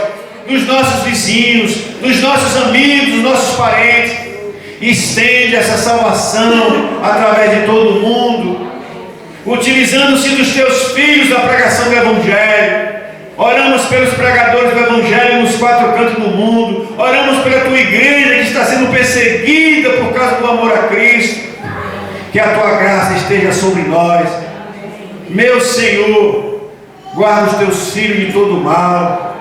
dos nossos vizinhos, dos nossos amigos, dos nossos parentes. Estende essa salvação através de todo mundo, utilizando-se dos Teus filhos na pregação do Evangelho. Oramos pelos pregadores do Evangelho nos 4 cantos do mundo. Oramos pela Tua igreja que está sendo perseguida por causa do amor a Cristo. Que a Tua graça esteja sobre nós. Meu Senhor, guarda os Teus filhos de todo mal.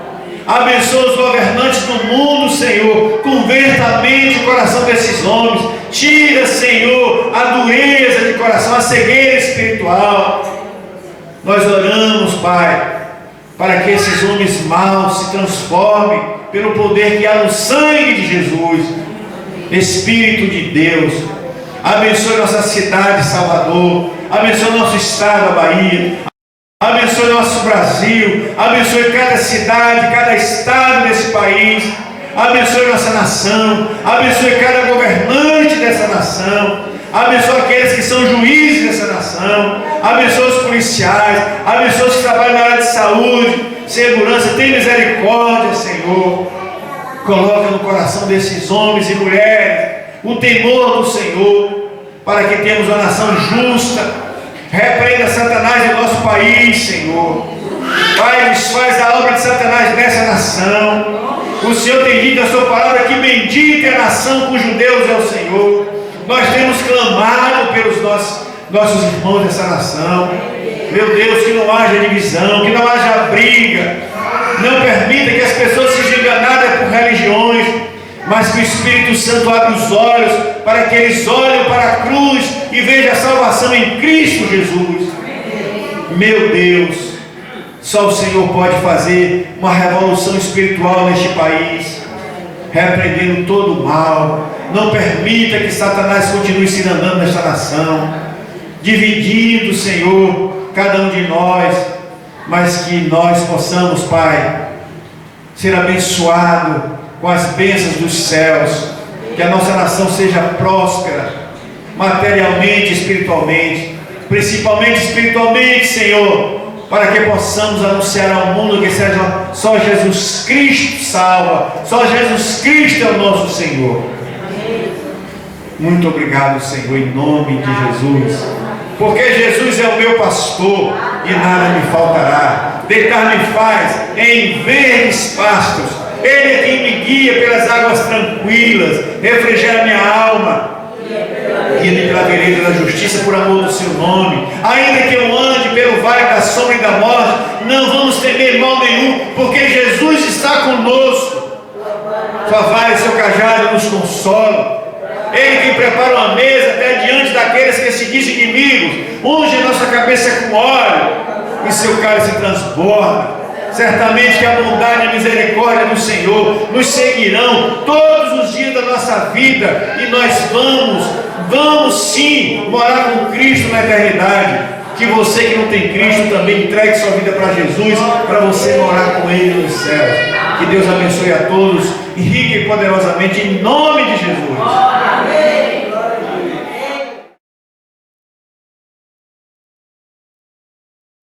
Abençoa os governantes do mundo, Senhor. Converta a mente e o coração desses homens. Tira, Senhor, a dureza de coração, a cegueira espiritual. Nós oramos, Pai, para que esses homens maus se transformem pelo poder que há no sangue de Jesus. Espírito de Deus, abençoe nossa cidade, Salvador. Abençoe nosso estado, a Bahia. Abençoe nosso Brasil. Abençoe cada cidade, cada estado desse país. Abençoe nossa nação. Abençoe cada governante dessa nação. Abençoe aqueles que são juízes dessa nação. Abençoe os policiais. Abençoe os que trabalham na área de saúde, segurança. Tem misericórdia, Senhor. Coloca no coração desses homens e mulheres o temor do Senhor, para que tenhamos uma nação justa. Repreenda Satanás no nosso país, Senhor. Pai, desfaz a obra de Satanás nessa nação. O Senhor tem dito a Sua palavra que bendita é a nação cujo Deus é o Senhor. Nós temos clamado pelos nossos irmãos dessa nação. Meu Deus, que não haja divisão, que não haja briga. Não permita que as pessoas sejam enganadas por religiões, mas que o Espírito Santo abra os olhos para que eles olhem para a cruz e vejam a salvação em Cristo Jesus. Meu Deus, só o Senhor pode fazer uma revolução espiritual neste país, repreendendo todo o mal. Não permita que Satanás continue se andando nesta nação, dividindo, Senhor, cada um de nós, mas que nós possamos, Pai, ser abençoado com as bênçãos dos céus, que a nossa nação seja próspera, materialmente, espiritualmente, principalmente espiritualmente, Senhor, para que possamos anunciar ao mundo que seja só Jesus Cristo salva, só Jesus Cristo é o nosso Senhor. Muito obrigado, Senhor, em nome de Jesus, porque Jesus é o meu pastor e nada me faltará. Deitar-me faz em verdes pastos. Ele é quem me guia pelas águas tranquilas, refrigera minha alma, guia-me pela vereda da justiça por amor do Seu nome. Ainda que eu ande pelo vale da sombra e da morte, não vamos temer mal nenhum, porque Jesus está conosco. Sua vara e seu cajado nos consolam. Ele que prepara uma mesa até diante daqueles que se dizem inimigos, unge a nossa cabeça com óleo e seu cálice transborda. Certamente que a bondade e a misericórdia do Senhor nos seguirão todos os dias da nossa vida, e nós vamos sim morar com Cristo na eternidade. Que você que não tem Cristo também entregue sua vida para Jesus, para você morar com Ele nos céus. Que Deus abençoe a todos, rica e poderosamente, em nome de Jesus.